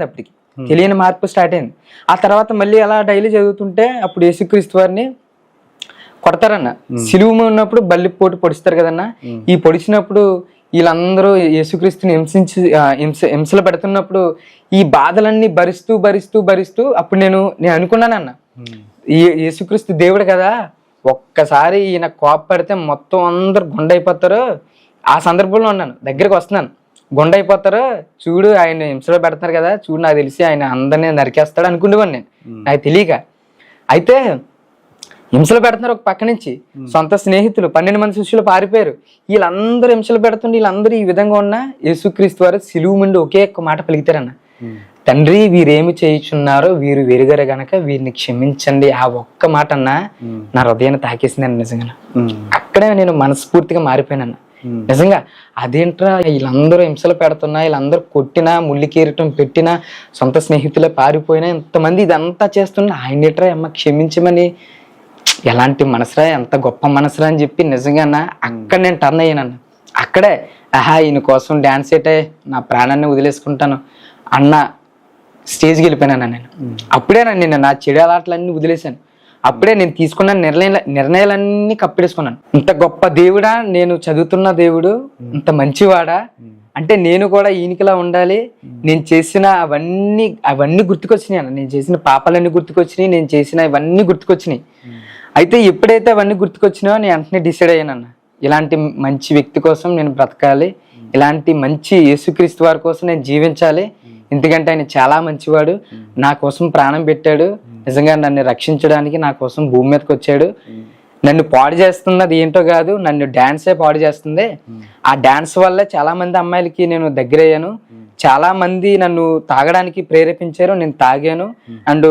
అయింది. ఆ తర్వాత మళ్ళీ అలా డైలీ చదువుతుంటే అప్పుడు యేసుక్రీస్తు వారిని కొడతారన్న. సిలువ ఉన్నప్పుడు బల్లి పోటు పొడుస్తారు కదన్నా, ఈ పొడిచినప్పుడు వీళ్ళందరూ యేసుక్రీస్తుని హింసలు పెడుతున్నప్పుడు ఈ బాధలన్నీ భరిస్తూ అప్పుడు నేను అనుకున్నానన్న, యేసుక్రీస్తు దేవుడు కదా, ఒక్కసారి ఈయన కోపడితే మొత్తం అందరు గుండైపోతారు. ఆ సందర్భంలో ఉన్నాను, దగ్గరికి వస్తున్నాను, గుండైపోతారు చూడు, ఆయన హింసలో పెడతారు కదా చూడు, నాకు తెలిసి ఆయన అందరినీ నరికేస్తాడు అనుకునేవాడిని నేను, నాకు తెలియక. అయితే హింసలు పెడుతున్నారు ఒక పక్క నుంచి, సొంత స్నేహితులు 12 మంది శిష్యులు పారిపోయారు, వీళ్ళందరూ హింసలు పెడుతుండే, వీళ్ళందరూ ఈ విధంగా ఉన్న యేసుక్రీస్తు వారు సిలువ ముందు ఒకే ఒక్క మాట పలికితారన్న, తండ్రి వీరేమి చేయుచున్నారో వీరు వెరుగరు గనక వీరిని క్షమించండి. ఆ ఒక్క మాట అన్న నా హృదయాన్ని తాకేసిందని నిజంగా. అక్కడే నేను మనస్ఫూర్తిగా మారిపోయానన్న. నిజంగా అదేంట్రా వీళ్ళందరూ హింసలు పెడుతున్నా, వీళ్ళందరూ కొట్టినా, ముళ్ళు కీరటం పెట్టినా, సొంత స్నేహితులే పారిపోయినా, ఇంతమంది ఇదంతా చేస్తున్నా ఆయనేట్రా అమ్మ క్షమించమని, ఎలాంటి మనసురా, ఎంత గొప్ప మనసురా అని చెప్పి నిజంగా అక్కడ నేను టర్న్ అయ్యానన్న. అక్కడే ఈయన కోసం డాన్స్ అయితే నా ప్రాణాన్ని వదిలేసుకుంటాను అన్న స్టేజ్కి వెళ్ళిపోయినాను నేను. అప్పుడే నేను నా చెడు అలవాట్లన్నీ వదిలేశాను. అప్పుడే నేను తీసుకున్న నిర్ణయాలన్నీ కప్పిడేసుకున్నాను. ఇంత గొప్ప దేవుడా, నేను చదువుతున్న దేవుడు ఇంత మంచివాడా, అంటే నేను కూడా ఈయనకిలా ఉండాలి. నేను చేసిన అవన్నీ గుర్తుకొచ్చినాయి అన్న, నేను చేసిన పాపాలన్నీ గుర్తుకొచ్చినాయి, నేను చేసిన ఇవన్నీ గుర్తుకొచ్చినాయి. అయితే ఎప్పుడైతే అవన్నీ గుర్తుకొచ్చినాయో నేను వెంటనే డిసైడ్ అయ్యానన్న, ఇలాంటి మంచి వ్యక్తి కోసం నేను బ్రతకాలి, ఇలాంటి మంచి యేసుక్రీస్తు వారి కోసం నేను జీవించాలి, ఎందుకంటే ఆయన చాలా మంచివాడు, నా కోసం ప్రాణం పెట్టాడు, నిజంగా నన్ను రక్షించడానికి నా కోసం భూమి మీదకి వచ్చాడు. నన్ను పాడు చేస్తున్నది ఏంటో కాదు, నన్ను డాన్సే పాడు చేస్తుంది. ఆ డాన్స్ వల్లే చాలా మంది అమ్మాయిలకి నేను దగ్గరయ్యాను, చాలా మంది నన్ను తాగడానికి ప్రేరేపించారు, నేను తాగాను. అండ్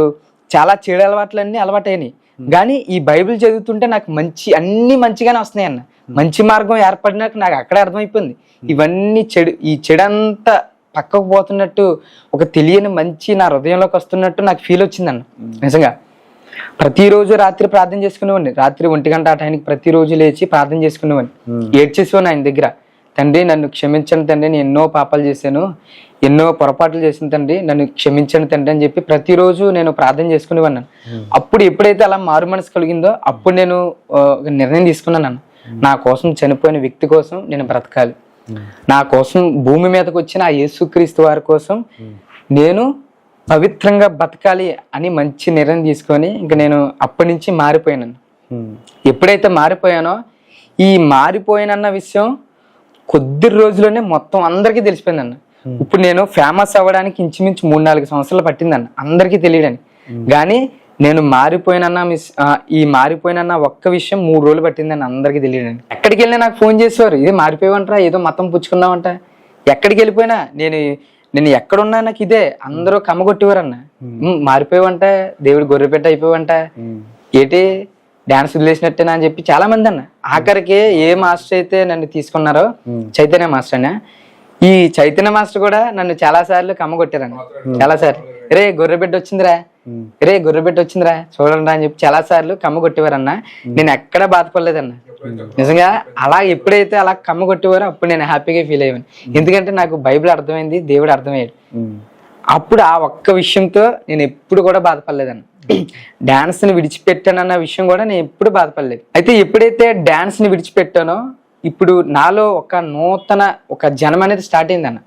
చాలా చెడు అలవాట్లన్నీ అలవాటైనాయి. కానీ ఈ బైబిల్ చదువుతుంటే నాకు అన్ని మంచిగానే వస్తున్నాయి అన్న. మంచి మార్గం ఏర్పడినాక నాకు అక్కడే అర్థమైపోయింది ఇవన్నీ ఈ చెడంతా పక్కకు పోతున్నట్టు, ఒక తెలియని మంచి నా హృదయంలోకి వస్తున్నట్టు నాకు ఫీల్ వచ్చిందన్న. నిజంగా ప్రతిరోజు రాత్రి ప్రార్థన చేసుకునేవాడిని. రాత్రి 1 గంట ఆ టైంకి ప్రతిరోజు లేచి ప్రార్థన చేసుకునేవాడిని. ఏడ్చేసేవాడిని ఆయన దగ్గర, తండ్రి నన్ను క్షమించండి తండ్రి, నేను ఎన్నో పాపాలు చేశాను, ఎన్నో పొరపాట్లు చేసిన తండ్రి, నన్ను క్షమించండి తండ్రి అని చెప్పి ప్రతిరోజు నేను ప్రార్థన చేసుకునేవాడిని. అప్పుడు ఎప్పుడైతే అలా మారు మనసు కలిగిందో అప్పుడు నేను ఒక నిర్ణయం తీసుకున్నాను, నా కోసం చనిపోయిన వ్యక్తి కోసం నేను బ్రతకాలి, నా కోసం భూమి మీదకి వచ్చిన ఆ యేసుక్రీస్తు వారి కోసం నేను పవిత్రంగా బతకాలి అని మంచి నిర్ణయం తీసుకొని ఇంకా నేను అప్పటి నుంచి మారిపోయాను. ఎప్పుడైతే మారిపోయానో ఈ మారిపోయానన్న విషయం కొద్ది రోజుల్లోనే మొత్తం అందరికీ తెలిసిపోయిందన్న. ఇప్పుడు నేను ఫేమస్ అవ్వడానికి ఇంచుమించు 3-4 సంవత్సరాలు పట్టిందన్న అందరికీ తెలియడానికి. కానీ నేను మారిపోయినన్న ఒక్క విషయం 3 రోజులు పట్టిందని అందరికీ తెలియడానికి. ఎక్కడికి వెళ్ళినా నాకు ఫోన్ చేసేవారు, ఇది మారిపోయావంటరా, ఏదో మతం పుచ్చుకున్నావంట. ఎక్కడికి వెళ్ళిపోయినా నేను ఎక్కడున్నా నాకు ఇదే, అందరూ కమ్మగొట్టేవారన్న. మారిపోయావంట, దేవుడు గొర్రెపెట్ట అయిపోయావంట, ఏంటి డాన్స్ వదిలేసినట్టేనా అని చెప్పి చాలా మంది అన్న. ఆఖరికి ఏ మాస్టర్ అయితే నన్ను తీసుకున్నారో, చైతన్య మాస్టర్ అన్న, ఈ చైతన్య మాస్టర్ కూడా నన్ను చాలా సార్లు కమ్మగొట్టారన్న. చాలా సార్లు రే గొర్రెబిడ్డ వచ్చిందిరా చూడండి అని చెప్పి చాలా సార్లు కమ్మగొట్టేవారన్న. నేను ఎక్కడా బాధపడలేదన్న. నిజంగా అలా ఎప్పుడైతే అలా కమ్మగొట్టేవారో అప్పుడు నేను హ్యాపీగా ఫీల్ అయ్యాను. ఎందుకంటే నాకు బైబిల్ అర్థమైంది, దేవుడు అర్థమయ్యాడు. అప్పుడు ఆ ఒక్క విషయంతో నేను ఎప్పుడు కూడా బాధపడలేదన్న. డాన్స్ ని విడిచిపెట్టానన్న విషయం కూడా నేను ఎప్పుడు బాధపడలేదు. అయితే ఎప్పుడైతే డాన్స్ ని విడిచిపెట్టానో ఇప్పుడు నాలో ఒక జనం అనేది స్టార్ట్ అయిందన్న.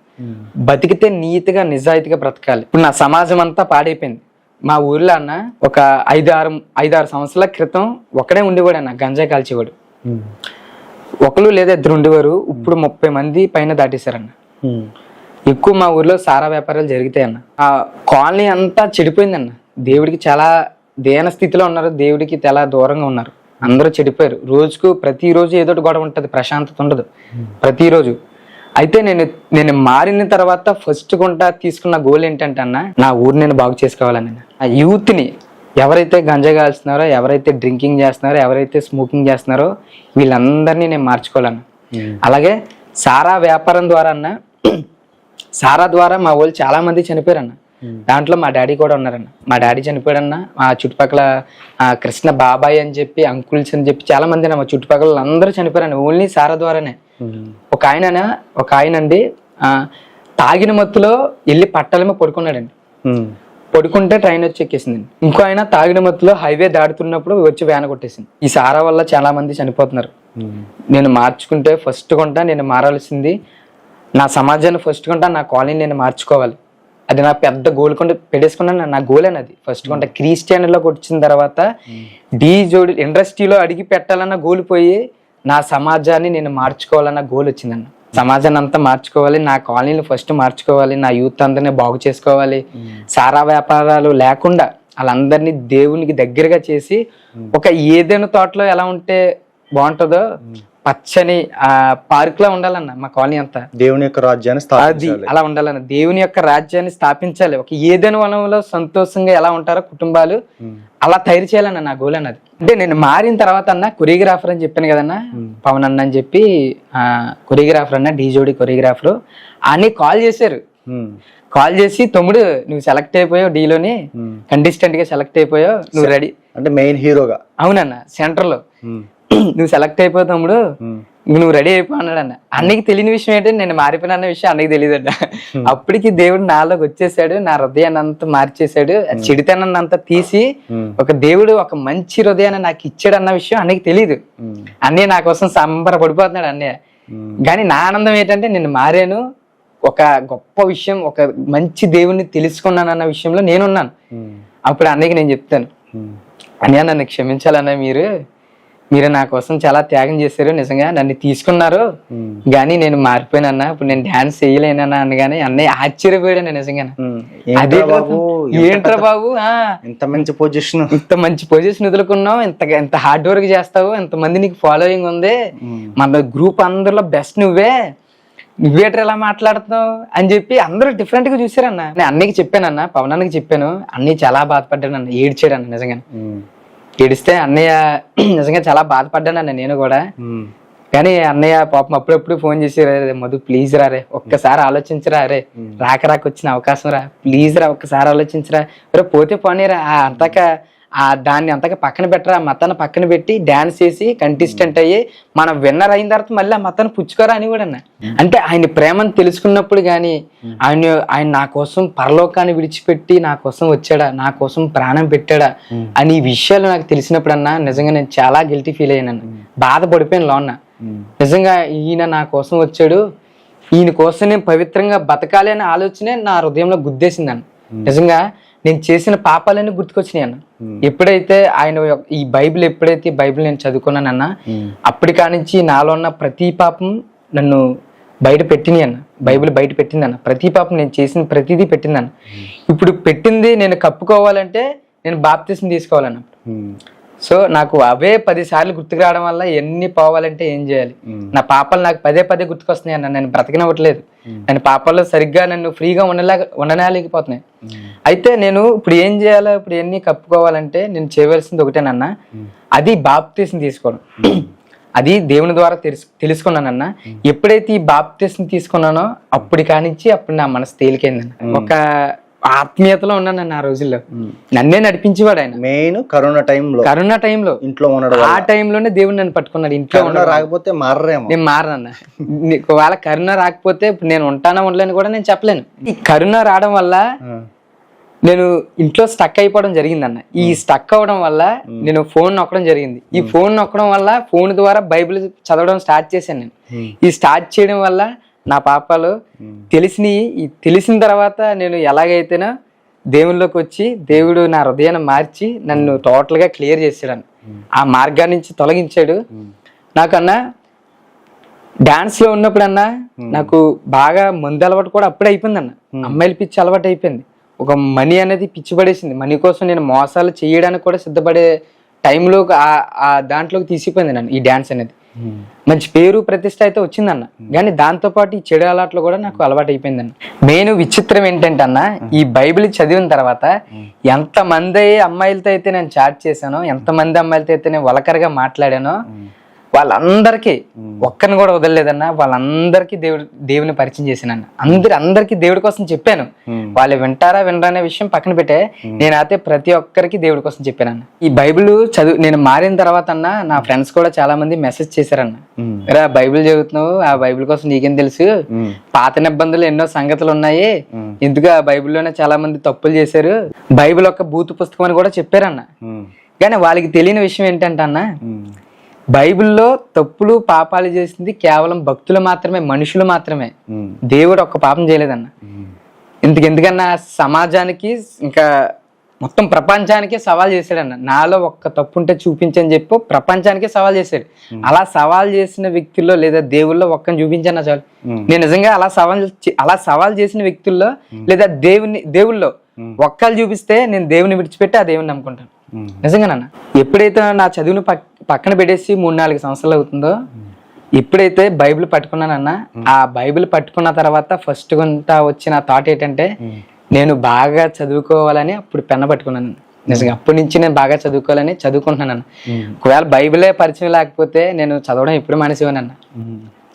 బతికితే నీతిగా నిజాయితీగా బ్రతకాలి. ఇప్పుడు నా సమాజం అంతా పాడైపోయింది. మా ఊర్లో అన్న ఒక 5-6 సంవత్సరాల క్రితం ఒకడే ఉండేవాడు అన్న, గంజాయి కాల్చేవాడు. ఒకరు లేదా 2 ఉండేవారు. ఇప్పుడు 30 మంది పైన దాటేశారన్న. ఎక్కువ మా ఊర్లో సారా వ్యాపారాలు జరుగుతాయి అన్న. ఆ కాలనీ అంతా చెడిపోయిందన్న. దేవుడికి చాలా దేన స్థితిలో ఉన్నారు, దేవుడికి చాలా దూరంగా ఉన్నారు, అందరూ చెడిపోయారు. ప్రతిరోజు ఏదో గొడవ ఉంటుంది, ప్రశాంతత ఉండదు ప్రతిరోజు. అయితే నేను మారిన తర్వాత ఫస్ట్ తీసుకున్న గోల్ ఏంటంటే అన్న, నా ఊరిని నేను బాగు చేసుకోవాలని. ఆ యూత్ ని ఎవరైతే గంజాయి కాల్స్తున్నారో, ఎవరైతే డ్రింకింగ్ చేస్తున్నారో, ఎవరైతే స్మోకింగ్ చేస్తున్నారో వీళ్ళందరినీ నేను మార్చుకోవాలన్న. అలాగే సారా వ్యాపారం ద్వారా మా వాళ్ళు చాలా మంది చనిపోయారన్న. దాంట్లో మా డాడీ కూడా ఉన్నారన్న. మా డాడీ చనిపోయాడన్న. మా చుట్టుపక్కల కృష్ణ బాబాయ్ అని చెప్పి, అంకుల్స్ అని చెప్పి చాలా మంది మా చుట్టుపక్కల అందరూ చనిపోయారన్న, ఓన్లీ సారా ద్వారానే. ఒక ఆయన అండి తాగిన మత్తులో వెళ్ళి పట్టాలేమో పడుకున్నాడండి. పడుకుంటే ట్రైన్ వచ్చి ఎక్కేసిందండి. ఇంకో ఆయన తాగిన మత్తులో హైవే దాడుతున్నప్పుడు వచ్చి వ్యాన్ కొట్టేసింది. ఈ సారా వల్ల చాలా మంది చనిపోతున్నారు. నేను మార్చుకుంటే నేను మారాల్సింది నా సమాజాన్ని, నా కాలనీ నేను మార్చుకోవాలి. అది నా పెద్ద గోల్ పెట్టేసుకున్నాను. నా గోల్ అనేది క్రిస్టియానిటీలోకి వచ్చిన తర్వాత జోడి ఇండస్ట్రీలో అడిగి పెట్టాలన్న గోల్ పోయి నా సమాజాన్ని నేను మార్చుకోవాలన్న గోల్ వచ్చిందన్న. సమాజాన్ని అంతా మార్చుకోవాలి, నా కాలనీని ఫస్ట్ మార్చుకోవాలి, నా యూత్ అందరినీ బాగు చేసుకోవాలి, సారా వ్యాపారాలు లేకుండా వాళ్ళందరినీ దేవునికి దగ్గరగా చేసి ఒక ఏదైనా తోటలో ఎలా ఉంటే బాగుంటుందో పచ్చని పార్క్ లా ఉండాలన్న మా కాలనీ అంతా. దేవుని యొక్క రాజ్యాన్ని అలా ఉండాలన్న, దేవుని యొక్క రాజ్యాన్ని స్థాపించాలి. ఒక ఏదైనా వనంలో సంతోషంగా ఎలా ఉంటారో కుటుంబాలు అలా తయారు చేయాలన్న నా గోల్ అన్నది. అంటే నేను మారిన తర్వాత అన్న కొరియోగ్రాఫర్ అని చెప్పాను కదన్నా, పవన్ అన్న అని చెప్పి కొరియోగ్రాఫర్ అన్న, డీజోడి కొరియోగ్రాఫర్ అని కాల్ చేశారు. కాల్ చేసి తమ్ముడు నువ్వు సెలెక్ట్ అయిపోయావు, డీలోని కంటెస్టెంట్ గా సెలెక్ట్ అయిపోయావు, నువ్వు రెడీ అంటే మెయిన్ హీరోగా. అవునన్న, సెంటర్ లో నువ్వు సెలెక్ట్ అయిపోయావు తమ్ముడు, నువ్వు రెడీ అయిపో అన్నాడు అన్న. అన్నకి తెలియని విషయం ఏంటంటే నేను మారిపోయిన అన్న విషయం అన్నకి తెలియదట. అప్పటికి దేవుడు నాలోకి వచ్చేసాడు, నా హృదయాన్ని అంతా మార్చేశాడు, చెడితనాన్ని అంతా తీసి ఒక దేవుడు ఒక మంచి హృదయాన్ని నాకు ఇచ్చాడు అన్న విషయం అన్నకి తెలియదు. అన్నయ్య నా కోసం సంబరపడిపోతున్నాడు అన్నయ్య. కానీ నా ఆనందం ఏంటంటే నేను మారాను, ఒక గొప్ప విషయం, ఒక మంచి దేవుణ్ణి తెలుసుకున్నాను అన్న విషయంలో నేనున్నాను. అప్పుడు అన్నయ్యకి నేను చెప్తాను, అన్నయ్య నన్ను క్షమించాలన్న, మీరు నా కోసం చాలా త్యాగం చేశారు, నిజంగా నన్ను తీసుకున్నారు, గానీ నేను మారిపోయినన్నా, ఇప్పుడు నేను డాన్స్ చేయలేనన్నా అనగానే అన్నయ్య ఆశ్చర్యపోయాడు నిజంగా. ఏంట్రా బాబు ఇంత మంచి పొజిషన్ వదులుకున్నావు, ఎంత హార్డ్ వర్క్ చేస్తావు, ఎంత మంది నీకు ఫాలోయింగ్ ఉంది, మన గ్రూప్ అందరిలో బెస్ట్ నువ్వే, నువ్వేటర్ ఎలా మాట్లాడుతున్నావు అని చెప్పి అందరూ డిఫరెంట్ గా చూసారన్న. నేను అన్నయ్యకి చెప్పానన్న, పవన్ అన్నకి చెప్పాను. అన్నయ్య చాలా బాధపడ్డాను అన్న, ఏడ్చాడు అన్న. నిజంగా ఏడిస్తే అన్నయ్య నిజంగా చాలా బాధపడ్డాను అన్న నేను కూడా. కానీ అన్నయ్య పాపం అప్పుడప్పుడు ఫోన్ చేసి, మధు ప్లీజ్ రే, ఒక్కసారి ఆలోచించరా, రే రాక వచ్చిన అవకాశం రా, ప్లీజ్ రా ఒక్కసారి ఆలోచించరా, రే పోతే పోనీరా, అంతక దాన్ని అంతగా పక్కన పెట్టరా, మతాన్ని పక్కన పెట్టి డాన్స్ చేసి కంటెస్టెంట్ అయ్యి మనం విన్నర్ అయిన తర్వాత మళ్ళీ ఆ మతాన్ని పుచ్చుకోరా అని కూడా అన్న. అంటే ఆయన ప్రేమను తెలుసుకున్నప్పుడు కానీ ఆయన నా కోసం పరలోకాన్ని విడిచిపెట్టి నా కోసం వచ్చాడా, నా కోసం ప్రాణం పెట్టాడా అని ఈ విషయాలు నాకు తెలిసినప్పుడు అన్న నిజంగా నేను చాలా గిల్టీ ఫీల్ అయ్యాను, బాధపడిపోయాను లోన్న. నిజంగా ఈయన నా కోసం వచ్చాడు, ఈయన కోసం నేను పవిత్రంగా బతకాలి అనే ఆలోచనే నా హృదయంలో గుద్దేసిందన్న. నిజంగా నేను చేసిన పాపాలన్నీ గుర్తుకొచ్చినాయి అన్న. ఎప్పుడైతే ఆయన ఈ బైబిల్ నేను చదువుకున్నానన్నా అప్పటి కానించి నాలో ఉన్న ప్రతి పాపం నన్ను బయట పెట్టినాయి అన్న. బైబిల్ బయట పెట్టింది అన్న. ప్రతి పాపం నేను చేసిన ప్రతిదీ పెట్టిందన్న. ఇప్పుడు పెట్టింది నేను కప్పుకోవాలంటే నేను బాప్తిసం తీసుకోవాలన్న. సో నాకు అవే 10 సార్లు గుర్తుకు రావడం వల్ల ఎన్ని పోవాలంటే ఏం చేయాలి, నా పాపాలు నాకు పదే గుర్తుకొస్తున్నాయి అన్న. నేను బ్రతకనివ్వట్లేదు, నేను పాపాల్లో సరిగ్గా నన్ను ఫ్రీగా ఉండలేకపోతున్నాయి. అయితే నేను ఇప్పుడు ఏం చేయాలో, ఇప్పుడు ఎన్ని కప్పుకోవాలంటే నేను చేయవలసింది ఒకటేనన్నా, అది బాప్తిసం తీసుకోవడం. అది దేవుని ద్వారా తెలుసుకున్నానన్నా. ఎప్పుడైతే ఈ బాప్తిసం తీసుకున్నానో అప్పుడు కానించి అప్పుడు నా మనసు తేలికైందన్న. ఒక ఆత్మీయతలో ఉన్నాను ఆ రోజుల్లో. నన్నే నడిపించేవాడు ఆయన. మెయిన్ కరోనా టైంలో ఇంట్లో ఉండడం, ఆ టైంలోనే దేవుడు నన్ను పట్టుకున్నాడు. ఇంట్లో రాకపోతే మారరేమో, నేను మారనన్నా. ఒకవేళ కరోనా రాకపోతే నేను ఉంటానా ఉండలేని కూడా నేను చెప్పలేను. ఈ కరోనా రావడం వల్ల నేను ఇంట్లో స్టక్ అయిపోవడం జరిగిందన్న. ఈ స్టక్ అవడం వల్ల నేను ఫోన్ నొక్కడం జరిగింది. ఈ ఫోన్ నొక్కడం వల్ల ఫోన్ ద్వారా బైబిల్ చదవడం స్టార్ట్ చేశాను నేను. ఈ స్టార్ట్ చేయడం వల్ల నా పాపాలు తెలిసిన తర్వాత నేను ఎలాగైతేనో దేవుళ్ళలోకి వచ్చి దేవుడు నా హృదయాన్ని మార్చి నన్ను టోటల్ గా క్లియర్ చేసాడు. ఆ మార్గాన్ని నుంచి తొలగించాడు. నాకన్నా డాన్స్ లో ఉన్నప్పుడు అన్నా నాకు బాగా మందు అలవాటు కూడా అప్పుడే అయిపోయింది అన్న. అమ్మాయిల పిచ్చి అలవాటు అయిపోయింది. ఒక మనీ అనేది పిచ్చి పడేసింది. మనీ కోసం నేను మోసాలు చేయడానికి కూడా సిద్ధపడే టైంలో ఆ దాంట్లోకి తీసిపోయింది నన్ను ఈ డాన్స్ అనేది. మంచి పేరు ప్రతిష్ట అయితే వచ్చిందన్న, కానీ దాంతో పాటు ఈ చెడు అలవాట్లు కూడా నాకు అలవాటు అయిపోయిందన్న. మెయిన్ విచిత్రం ఏంటంటే అన్న, ఈ బైబిల్ చదివిన తర్వాత ఎంతమంది అమ్మాయిలతో అయితే నేను చాట్ చేశానో, ఎంతమంది అమ్మాయిలతో అయితే నేను వలకరగా మాట్లాడానో, వాళ్ళందరికీ ఒక్కరిని కూడా వదలలేదన్న. వాళ్ళందరికీ దేవుని పరిచయం చేశానన్న. అందరికీ దేవుడి కోసం చెప్పాను. వాళ్ళు వింటారా వినరా అనే విషయం పక్కన పెట్టే, నేనైతే ప్రతి ఒక్కరికి దేవుడి కోసం చెప్పానన్న. ఈ బైబిల్ నేను మారిన తర్వాత అన్న నా ఫ్రెండ్స్ కూడా చాలా మంది మెసేజ్ చేశారన్న, రా బైబిల్ చదువుతున్నావు, ఆ బైబిల్ కోసం నీకేం తెలుసు, పాత నిబంధనలు ఎన్నో సంగతులు ఉన్నాయి, ఎందుకు ఆ బైబిల్లోనే చాలా మంది తప్పులు చేశారు, బైబిల్ ఒక బూతు పుస్తకం అని కూడా చెప్పారన్న. కానీ వాళ్ళకి తెలియని విషయం ఏంటంటే అన్న, బైబిల్లో తప్పులు పాపాలు చేసింది కేవలం భక్తులు మాత్రమే, మనుషులు మాత్రమే. దేవుడు ఒక్క పాపం చేయలేదన్న. ఎందుకన్నా సమాజానికి ఇంకా మొత్తం ప్రపంచానికే సవాల్ చేశాడన్న. నాలో ఒక్క తప్పు ఉంటే చూపించని చెప్పి ప్రపంచానికే సవాల్ చేశాడు. అలా సవాల్ చేసిన వ్యక్తుల్లో లేదా దేవుల్లో ఒక్కని చూపించన్నా చాలు. నేను నిజంగా అలా సవాల్ చేసిన వ్యక్తుల్లో లేదా దేవుల్లో ఒక్కళ్ళు చూపిస్తే నేను దేవుని విడిచిపెట్టి ఆ దేవుని నమ్ముకుంటాను. నిజంగానన్న. ఎప్పుడైతే నా చదువును పక్కన పెట్టేసి 3-4 సంవత్సరాలు అవుతుందో, ఎప్పుడైతే బైబిల్ పట్టుకున్నానన్న, ఆ బైబిల్ పట్టుకున్న తర్వాత ఫస్ట్ వచ్చిన థాట్ ఏంటంటే, నేను బాగా చదువుకోవాలని అప్పుడు పెన్న పట్టుకున్నాను. నిజంగా అప్పటి నుంచి నేను బాగా చదువుకోవాలని చదువుకుంటున్నాను. ఒకవేళ బైబిలే పరిచయం లేకపోతే నేను చదవడం ఎప్పుడు మానేసేవానన్న.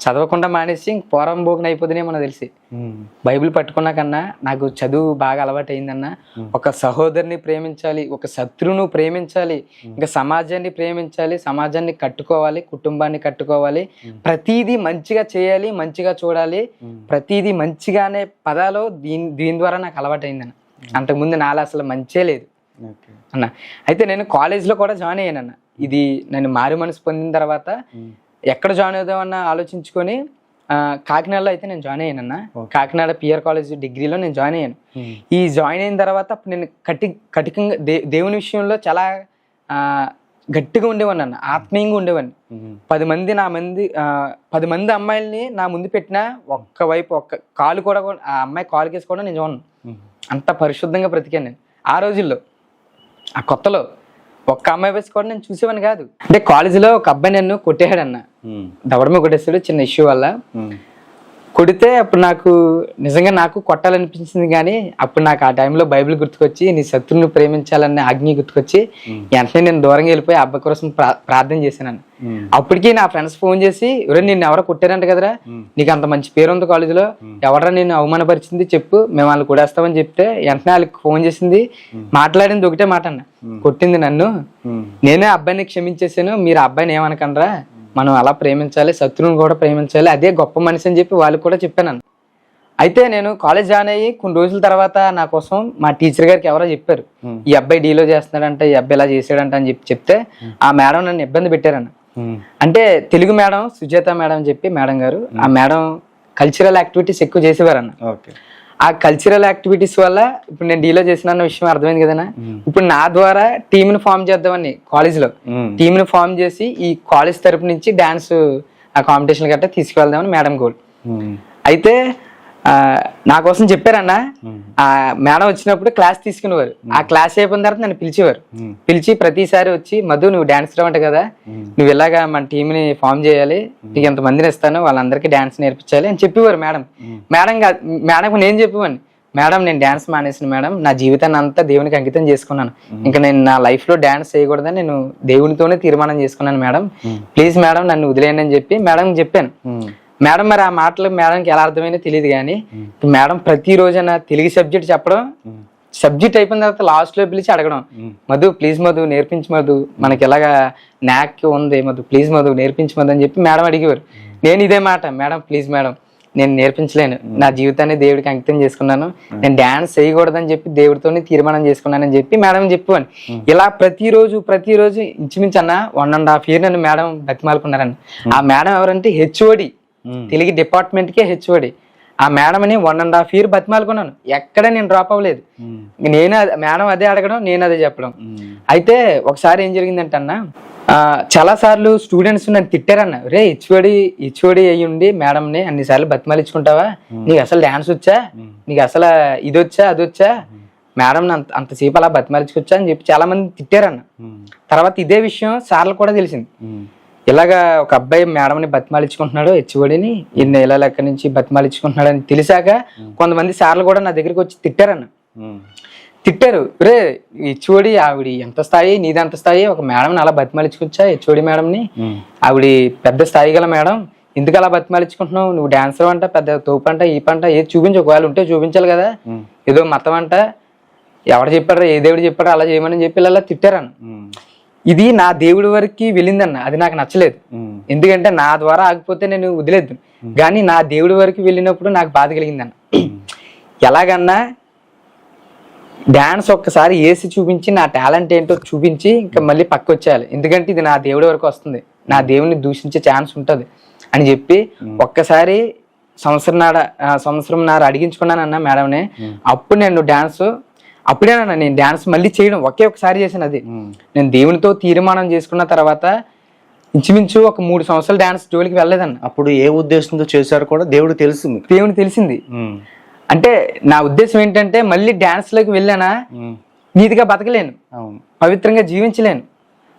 చదవకుండా మానేసి పోరం బోకున అయిపోతుందే మనకు తెలిసి. బైబిల్ పట్టుకున్నాకన్నా నాకు చదువు బాగా అలవాటు అయిందన్న. ఒక సహోదరుని ప్రేమించాలి, ఒక శత్రువును ప్రేమించాలి, ఇంకా సమాజాన్ని ప్రేమించాలి, సమాజాన్ని కట్టుకోవాలి, కుటుంబాన్ని కట్టుకోవాలి, ప్రతిదీ మంచిగా చేయాలి, మంచిగా చూడాలి, ప్రతిదీ మంచిగానే పదాలు దీని ద్వారా నాకు అలవాటు అయిందన్న. అంతకుముందు నాలో అసలు మంచే లేదు అన్న. అయితే నేను కాలేజ్లో కూడా జాయిన్ అయ్యానన్న. ఇది నేను మారు మనసు పొందిన తర్వాత ఎక్కడ జాయిన్ అవుదామన్న ఆలోచించుకొని కాకినాడలో అయితే నేను జాయిన్ అయ్యానన్న. కాకినాడ పిఆర్ కాలేజ్ డిగ్రీలో నేను జాయిన్ అయ్యాను. ఈ జాయిన్ అయిన తర్వాత అప్పుడు నేను కఠినంగా దేవుని విషయంలో చాలా గట్టిగా ఉండేవాడిని అన్న, ఆత్మీయంగా ఉండేవాడిని. 10 మంది అమ్మాయిల్ని నా ముందు పెట్టినా ఒక్క కాలు కూడా ఆ అమ్మాయి కాలు కేసి కూడా నేను చూడను. అంత పరిశుద్ధంగా బ్రతికాను నేను ఆ రోజుల్లో. ఆ కొత్తలో ఒక్క అమ్మాయి వేసి కూడా నేను చూసేవాని కాదు. అంటే కాలేజీలో ఒక అబ్బాయి నన్ను కొట్టేశాడన్న, దవడమే కొట్టేస్తాడు చిన్న ఇష్యూ వల్ల. కొడితే అప్పుడు నాకు నిజంగా నాకు కొట్టాలనిపించింది, కానీ అప్పుడు నాకు ఆ టైంలో బైబిల్ గుర్తుకొచ్చి నీ శత్రువుని ప్రేమించాలనే ఆజ్ఞ గుర్తుకొచ్చి వెంటనే నేను దూరంగా వెళ్ళిపోయి అబ్బాయి కోసం ప్రార్థన చేశాను. అప్పటికి నా ఫ్రెండ్స్ ఫోన్ చేసి, ఎవరైనా నిన్ను ఎవరో కొట్టారంట కదరా, నీకు అంత మంచి పేరు ఉంది కాలేజీలో, ఎవరా నేను అవమానపరిచింది చెప్పు, మేము వాళ్ళు కొడేస్తామని చెప్తే వెంటనే వాళ్ళకి ఫోన్ చేసింది, మాట్లాడింది ఒకటే మాట అన్న, కొట్టింది నన్ను, నేనే అబ్బాయిని క్షమించేసాను, మీరు అబ్బాయిని ఏమనకండ్రా, మనం అలా ప్రేమించాలి, శత్రువుని కూడా ప్రేమించాలి, అదే గొప్ప మనిషి అని చెప్పి వాళ్ళకి కూడా చెప్పాను. అయితే నేను కాలేజ్ జాయిన్ అయ్యి కొన్ని రోజుల తర్వాత నా కోసం మా టీచర్ గారికి ఎవరో చెప్పారు, ఈ అబ్బాయి డీలో చేస్తున్నాడంట, ఈ అబ్బాయి ఇలా చేసాడంట అని చెప్తే ఆ మేడం నన్ను ఇబ్బంది పెట్టారన్న. అంటే తెలుగు మేడం సుజాత మేడం అని చెప్పి మేడం గారు, ఆ మేడం కల్చరల్ యాక్టివిటీస్ ఎక్కువ చేసేవారన్న. ఆ కల్చరల్ యాక్టివిటీస్ వల్ల ఇప్పుడు నేను డీలో చేసిన విషయం అర్థమైంది కదనా. ఇప్పుడు నా ద్వారా టీమ్ ని ఫామ్ చేద్దామని కాలేజ్ లో టీమ్ ని ఫామ్ చేసి ఈ కాలేజ్ తరపు నుంచి డాన్స్ ఆ కాంపిటీషన్ గట్రా తీసుకువెళ్దామని మేడం గోల్. అయితే నా కోసం చెప్పారన్న, ఆ మేడం వచ్చినప్పుడు క్లాస్ తీసుకునేవారు, ఆ క్లాస్ అయిపోయిన తర్వాత నన్ను పిలిచేవారు, పిలిచి ప్రతిసారి వచ్చి, మధు నువ్వు డాన్స్ రావంట కదా, నువ్వు ఇలాగా మన టీమ్ ని ఫామ్ చేయాలి, నీకు ఎంతమందిని ఇస్తాను వాళ్ళందరికీ డాన్స్ నేర్పించాలి అని చెప్పేవారు మేడం. మేడం నేను చెప్పేవాడిని, మేడం నేను డాన్స్ మానేసిన మేడం, నా జీవితాన్ని అంతా దేవునికి అంకితం చేసుకున్నాను, ఇంకా నేను నా లైఫ్ లో డాన్స్ చేయకూడదని నేను దేవునితోనే తీర్మానం చేసుకున్నాను మేడం, ప్లీజ్ మేడం నన్ను వదిలేయండి అని చెప్పి మేడం చెప్పాను. మేడం మరి ఆ మాటలు మేడంకి ఎలా అర్థమైనా తెలియదు, కానీ మేడం ప్రతిరోజున తెలుగు సబ్జెక్ట్ చెప్పడం, సబ్జెక్ట్ అయిపోయిన తర్వాత లాస్ట్ లో పిలిచి అడగడం, మధు ప్లీజ్ మధు నేర్పించు మధు, మనకి ఎలాగా నాక్ ఉంది మధు, ప్లీజ్ మధు నేర్పించు మధు అని చెప్పి మేడం అడిగేవారు. నేను ఇదే మాట, మేడం ప్లీజ్ మేడం నేను నేర్పించలేను, నా జీవితాన్ని దేవుడికి అంకితం చేసుకున్నాను, నేను డాన్స్ చేయకూడదని చెప్పి దేవుడితోనే తీర్మానం చేసుకున్నానని చెప్పి మేడం చెప్పాను. ఇలా ప్రతిరోజు ఇంచుమించు అన్న 1.5 years నన్ను మేడం బతిమాలుకున్నారన్న. ఆ మేడం ఎవరంటే హెచ్ఓడి, తెలుగు డిపార్ట్మెంట్ కే హెచ్ఓడి. ఆ మేడం అని 1.5 years బతిమాలుకున్నాను, ఎక్కడ నేను డ్రాప్ అవ్వలేదు. నేను మేడం అదే అడగడం, నేను అదే చెప్పడం. అయితే ఒకసారి ఏం జరిగిందంటే అన్న, చాలా సార్లు స్టూడెంట్స్ నన్ను తిట్టారన్న, రే హెచ్ఓడి అయ్యి ఉండి మేడంని అన్నిసార్లు బతిమాలించుకుంటావా, నీకు అసలు డాన్స్ వచ్చా, నీకు అసలు ఇది వచ్చా అది వచ్చా, మేడం అంతసేపు అలా బతిమాలించుకొచ్చా అని చెప్పి చాలా మంది తిట్టారన్న. తర్వాత ఇదే విషయం సార్లు కూడా తెలిసింది, ఇలాగా ఒక అబ్బాయి మేడంని బతిమాలించుకుంటున్నాడు, హెచ్ఓడిని ఇన్ని నెలల లెక్క నుంచి బతిమాలించుకుంటున్నాడు అని తెలిసాక కొంతమంది సార్లు కూడా నా దగ్గరికి వచ్చి తిట్టారన్న. తిట్టారు, రే హెచ్ఓడి ఆవిడ ఎంత స్థాయి, నీది ఎంత స్థాయి, ఒక మేడంని అలా బతిమాలించుకొచ్చా, హెచ్ఓడి మేడంని, ఆవిడ పెద్ద స్థాయి గల మేడం, ఎందుకు అలా బతిమాలించుకుంటున్నావు, నువ్వు డాన్సర్ అంట, పెద్ద తోపు అంట, ఈ పంట ఏది చూపించు, ఒకవేళ ఉంటే చూపించాలి కదా, ఏదో మతం అంట, ఎవరు చెప్పారు, ఏ దేవుడు చెప్పారో అలా చేయమని చెప్పి ఇలా తిట్టారన్న. ఇది నా దేవుడి వరకు వెళ్ళిందన్న, అది నాకు నచ్చలేదు, ఎందుకంటే నా ద్వారా ఆగిపోతే నేను వదిలేదు, కానీ నా దేవుడి వరకు వెళ్ళినప్పుడు నాకు బాధ కలిగిందన్న. ఎలాగన్నా డాన్స్ ఒక్కసారి వేసి చూపించి నా టాలెంట్ ఏంటో చూపించి ఇంకా మళ్ళీ పక్క వచ్చేయాలి, ఎందుకంటే ఇది నా దేవుడి వరకు వస్తుంది, నా దేవుని దూషించే ఛాన్స్ ఉంటుంది అని చెప్పి ఒక్కసారి సంవత్సరంన్నర అడిగించుకున్నానన్న మేడంని. అప్పుడు నేను డాన్స్ అప్పుడేనన్నా నేను డాన్స్ మళ్ళీ చేయడం ఒకసారి చేశాను. అది నేను దేవునితో తీర్మానం చేసుకున్న తర్వాత ఇంచుమించు ఒక 3 సంవత్సరాలు డాన్స్ జోలికి వెళ్ళలేదన్న. అప్పుడు ఏ ఉద్దేశంతో చేశారు కూడా దేవుడికి తెలిసింది. అంటే నా ఉద్దేశం ఏంటంటే మళ్ళీ డాన్స్ లోకి వెళ్ళానా నీతిగా బతకలేను, పవిత్రంగా జీవించలేను,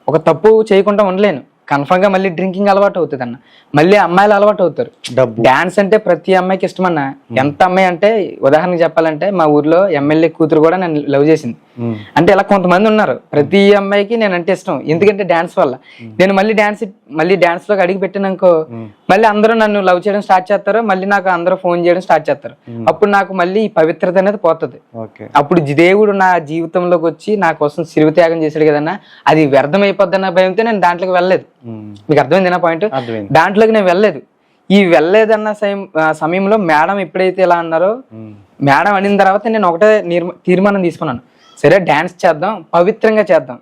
ఒక తప్పు చేయకుండా ఉండలేను, కన్ఫర్మ్ గా మళ్ళీ డ్రింకింగ్ అలవాటు అవుతుంది అన్న, మళ్ళీ అమ్మాయిలు అలవాటు అవుతారు. డాన్స్ అంటే ప్రతి అమ్మాయికి ఇష్టం అన్న. ఎంత అమ్మాయి అంటే ఉదాహరణకు చెప్పాలంటే మా ఊర్లో ఎమ్మెల్యే కూతురు కూడా నన్ను లవ్ చేసింది. అంటే ఇలా కొంతమంది ఉన్నారు, ప్రతి అమ్మాయికి నేను అంటే ఇష్టం, ఎందుకంటే డాన్స్ వల్ల. నేను మళ్ళీ డాన్స్ లోకి అడిగి పెట్టినాకో మళ్ళీ అందరూ నన్ను లవ్ చేయడం స్టార్ట్ చేస్తారు, మళ్ళీ నాకు అందరూ ఫోన్ చేయడం స్టార్ట్ చేస్తారు. అప్పుడు నాకు మళ్ళీ ఈ పవిత్రత అనేది పోతుంది. అప్పుడు దేవుడు నా జీవితంలోకి వచ్చి నా కోసం శిలువ త్యాగం చేశాడు కదన్నా, అది వ్యర్థం అయిపోద్దన్న భయంతో నేను దాంట్లోకి వెళ్ళలేదు. మీకు అర్థమైంది నా పాయింట్? దాంట్లోకి నేను వెళ్ళలేదు. ఈ వెళ్ళలేదన్న సమయంలో మేడం ఎప్పుడైతే ఇలా అన్నారో, మేడం అనిన తర్వాత నేను ఒకటే తీర్మానం తీసుకున్నాను, సరే డాన్స్ చేద్దాం, పవిత్రంగా చేద్దాం,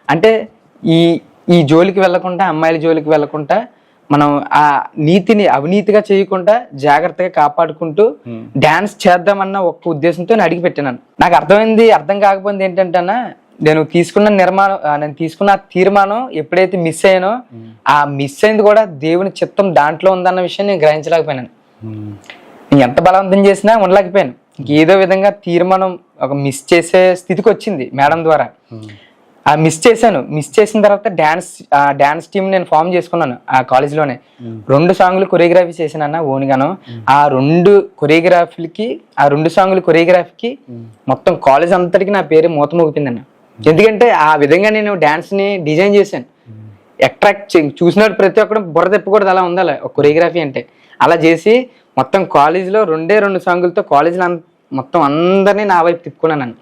అంటే ఈ జోలికి వెళ్ళకుండా, అమ్మాయిల జోలికి వెళ్ళకుండా, మనం ఆ నీతిని అవినీతిగా చేయకుండా జాగ్రత్తగా కాపాడుకుంటూ డాన్స్ చేద్దామన్న ఒక్క ఉద్దేశంతో నేను అడిగి పెట్టినాను. నాకు అర్థం కాకపోయింది ఏంటంటే అన్న, నేను తీసుకున్న తీర్మానం ఎప్పుడైతే మిస్ అయ్యానో, ఆ మిస్ అయింది కూడా దేవుని చిత్తం దాంట్లో ఉందన్న విషయం నేను గ్రహించలేకపోయినాను. నేను ఎంత బలవంతం చేసినా ఉండలేకపోయాను. ఏదో విధంగా తీర్మానం ఒక మిస్ చేసే స్థితికి వచ్చింది మేడం ద్వారా. మిస్ చేసిన తర్వాత డాన్స్ టీమ్ నేను ఫామ్ చేసుకున్నాను ఆ కాలేజ్లోనే. 2 సాంగ్లు కొరియోగ్రఫీ చేశానన్న ఓన్గాను. ఆ 2 సాంగ్లు కొరియోగ్రఫీకి మొత్తం కాలేజ్ అంతటికి నా పేరు మూత మోగిపోయిందన్న. ఎందుకంటే ఆ విధంగా నేను డాన్స్ని డిజైన్ చేశాను. అట్రాక్ట్ చూసినట్టు ప్రతి ఒక్కరు బుర్ర తిప్పకూడదు, అలా ఉండాలి ఒక కొరియోగ్రఫీ అంటే. అలా చేసి మొత్తం కాలేజ్లో 2 సాంగులతో కాలేజీలో మొత్తం అందరినీ నా వైపు తిప్పుకున్నాను.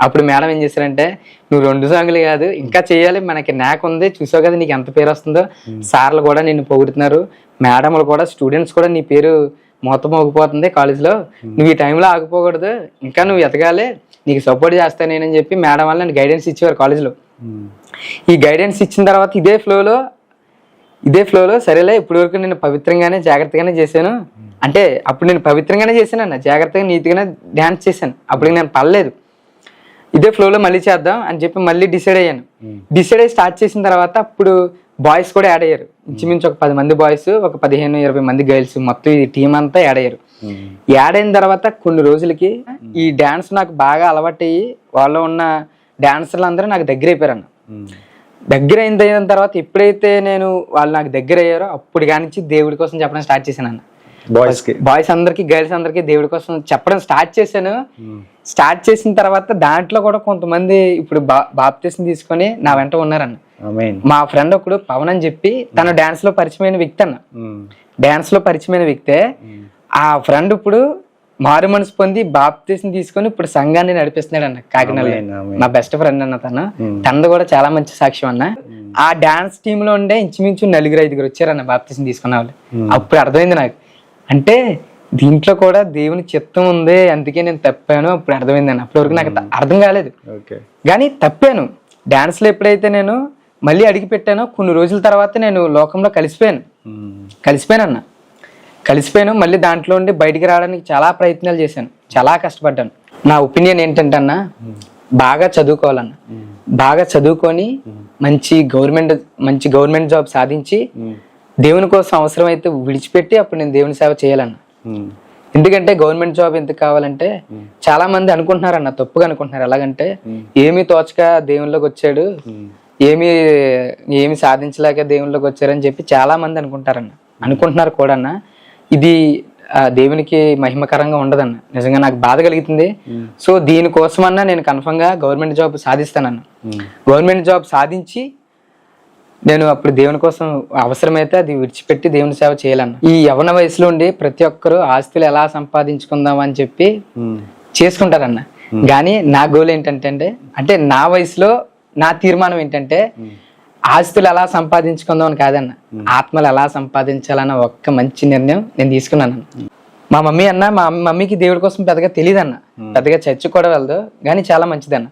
అప్పుడు మేడం ఏం చేశారంటే, నువ్వు 2 సాంగులు కాదు ఇంకా చేయాలి, మనకి నాక్ ఉంది, చూసావు కదా నీకు ఎంత పేరు వస్తుందో, సార్లు కూడా నిన్ను పొగుడుతున్నారు, మేడంలు కూడా, స్టూడెంట్స్ కూడా నీ పేరు మొత్తం మోగిపోతుంది కాలేజ్లో, నువ్వు ఈ టైంలో ఆగిపోకూడదు, ఇంకా నువ్వు ఎదగాలి, నీకు సపోర్ట్ చేస్తాను నేనని చెప్పి మేడం వాళ్ళు నన్ను గైడెన్స్ ఇచ్చేవారు కాలేజ్లో. ఈ గైడెన్స్ ఇచ్చిన తర్వాత ఇదే ఫ్లోలో సరేలే ఇప్పటి వరకు నేను పవిత్రంగానే జాగ్రత్తగానే చేశాను, అంటే అప్పుడు నేను పవిత్రంగానే చేశాను అన్న, జాగ్రత్తగా నీట్గానే డ్యాన్స్ చేశాను, అప్పుడు నేను పర్లేదు, ఇదే ఫ్లోలో మళ్ళీ చేద్దాం అని చెప్పి మళ్ళీ డిసైడ్ అయ్యాను. డిసైడ్ అయ్యి స్టార్ట్ చేసిన తర్వాత అప్పుడు బాయ్స్ కూడా యాడ్ అయ్యారు. ఇంచుమించు ఒక 10 మంది బాయ్స్, ఒక 15-20 మంది గర్ల్స్, మొత్తం ఈ టీం అంతా యాడ్ అయ్యారు. యాడ్ అయిన తర్వాత కొన్ని రోజులకి ఈ డ్యాన్స్ నాకు బాగా అలవాటయ్యి వాళ్ళు ఉన్న డాన్సర్లు అందరూ నాకు దగ్గర అయిపోయారన్న. దగ్గర అయిన తర్వాత ఎప్పుడైతే వాళ్ళు నాకు దగ్గర అయ్యారో అప్పుడు కానించి దేవుడి కోసం చెప్పడం స్టార్ట్ చేశాను అన్న. బాయ్స్ అందరికి, గర్ల్స్ అందరికి దేవుడి కోసం చెప్పడం స్టార్ట్ చేశాను. స్టార్ట్ చేసిన తర్వాత దాంట్లో కూడా కొంతమంది ఇప్పుడు బాప్తిసం తీసుకొని నా వెంట ఉన్నారన్న. మా ఫ్రెండ్ ఒకడు పవన్ అని చెప్పి తన డాన్స్ లో పరిచయమైన వ్యక్తి అన్న. డాన్స్ లో పరిచయమైన వ్యక్తే ఆ ఫ్రెండ్ ఇప్పుడు మారు మనసు పొంది బాప్తిసం తీసుకొని ఇప్పుడు సంఘాన్ని నడిపిస్తున్నాడు అన్న కాకినాడలో. నా బెస్ట్ ఫ్రెండ్ అన్న తనది కూడా చాలా మంచి సాక్ష్యం అన్న. ఆ డాన్స్ టీమ్ లో ఉండే ఇంచుమించు 4-5 వచ్చారన్న బాప్తిసం తీసుకున్న వాళ్ళు. అప్పుడు అర్థమైంది నాకు, అంటే దీంట్లో కూడా దేవుని చిత్తం ఉంది, అందుకే నేను తప్పాను అప్పుడు అర్థమైంది అన్న. అప్పటి వరకు నాకు అర్థం కాలేదు, కానీ తప్పాను. డాన్స్ లో ఎప్పుడైతే నేను మళ్ళీ అడిగి పెట్టానో కొన్ని రోజుల తర్వాత నేను లోకంలో కలిసిపోయాను. మళ్ళీ దాంట్లో ఉండి బయటికి రావడానికి చాలా ప్రయత్నాలు చేశాను, చాలా కష్టపడ్డాను. నా ఒపీనియన్ ఏంటంటే అన్న, బాగా చదువుకోవాలన్న, బాగా చదువుకొని మంచి గవర్నమెంట్ జాబ్ సాధించి దేవుని కోసం అవసరమైతే విడిచిపెట్టి అప్పుడు నేను దేవుని సేవ చేయాలన్న. ఎందుకంటే గవర్నమెంట్ జాబ్ ఎందుకు కావాలంటే చాలా మంది అనుకుంటున్నారన్న, తప్పుగా అనుకుంటున్నారు. ఎలాగంటే ఏమీ తోచక దేవునిలోకి వచ్చాడు, ఏమి సాధించలేక దేవునిలోకి వచ్చారని చెప్పి చాలా మంది అనుకుంటున్నారు కూడా అన్న. ఇది దేవునికి మహిమకరంగా ఉండదన్న. నిజంగా నాకు బాధ కలుగుతుంది. సో దీనికోసమన్నా నేను కన్ఫర్మ్ గా గవర్నమెంట్ జాబ్ సాధిస్తానన్న. గవర్నమెంట్ జాబ్ సాధించి నేను అప్పుడు దేవుని కోసం అవసరమైతే అది విడిచిపెట్టి దేవుని సేవ చేయాలన్న. ఈ యవ్వన వయసులో ఉండి ప్రతి ఒక్కరు ఆస్తులు ఎలా సంపాదించుకుందాం అని చెప్పి చేసుకుంటారన్న. కానీ నా గోల్ ఏంటంటే, అంటే నా వయసులో నా తీర్మానం ఏంటంటే, ఆస్తులు ఎలా సంపాదించుకుందాం అని కాదన్న, ఆత్మలు ఎలా సంపాదించాలన్న ఒక్క మంచి నిర్ణయం నేను తీసుకున్నాను. మా మమ్మీకి దేవుడి కోసం పెద్దగా తెలియదు అన్న, పెద్దగా చర్చ్ కూడా వెళ్ళదు, కానీ చాలా మంచిదన్న.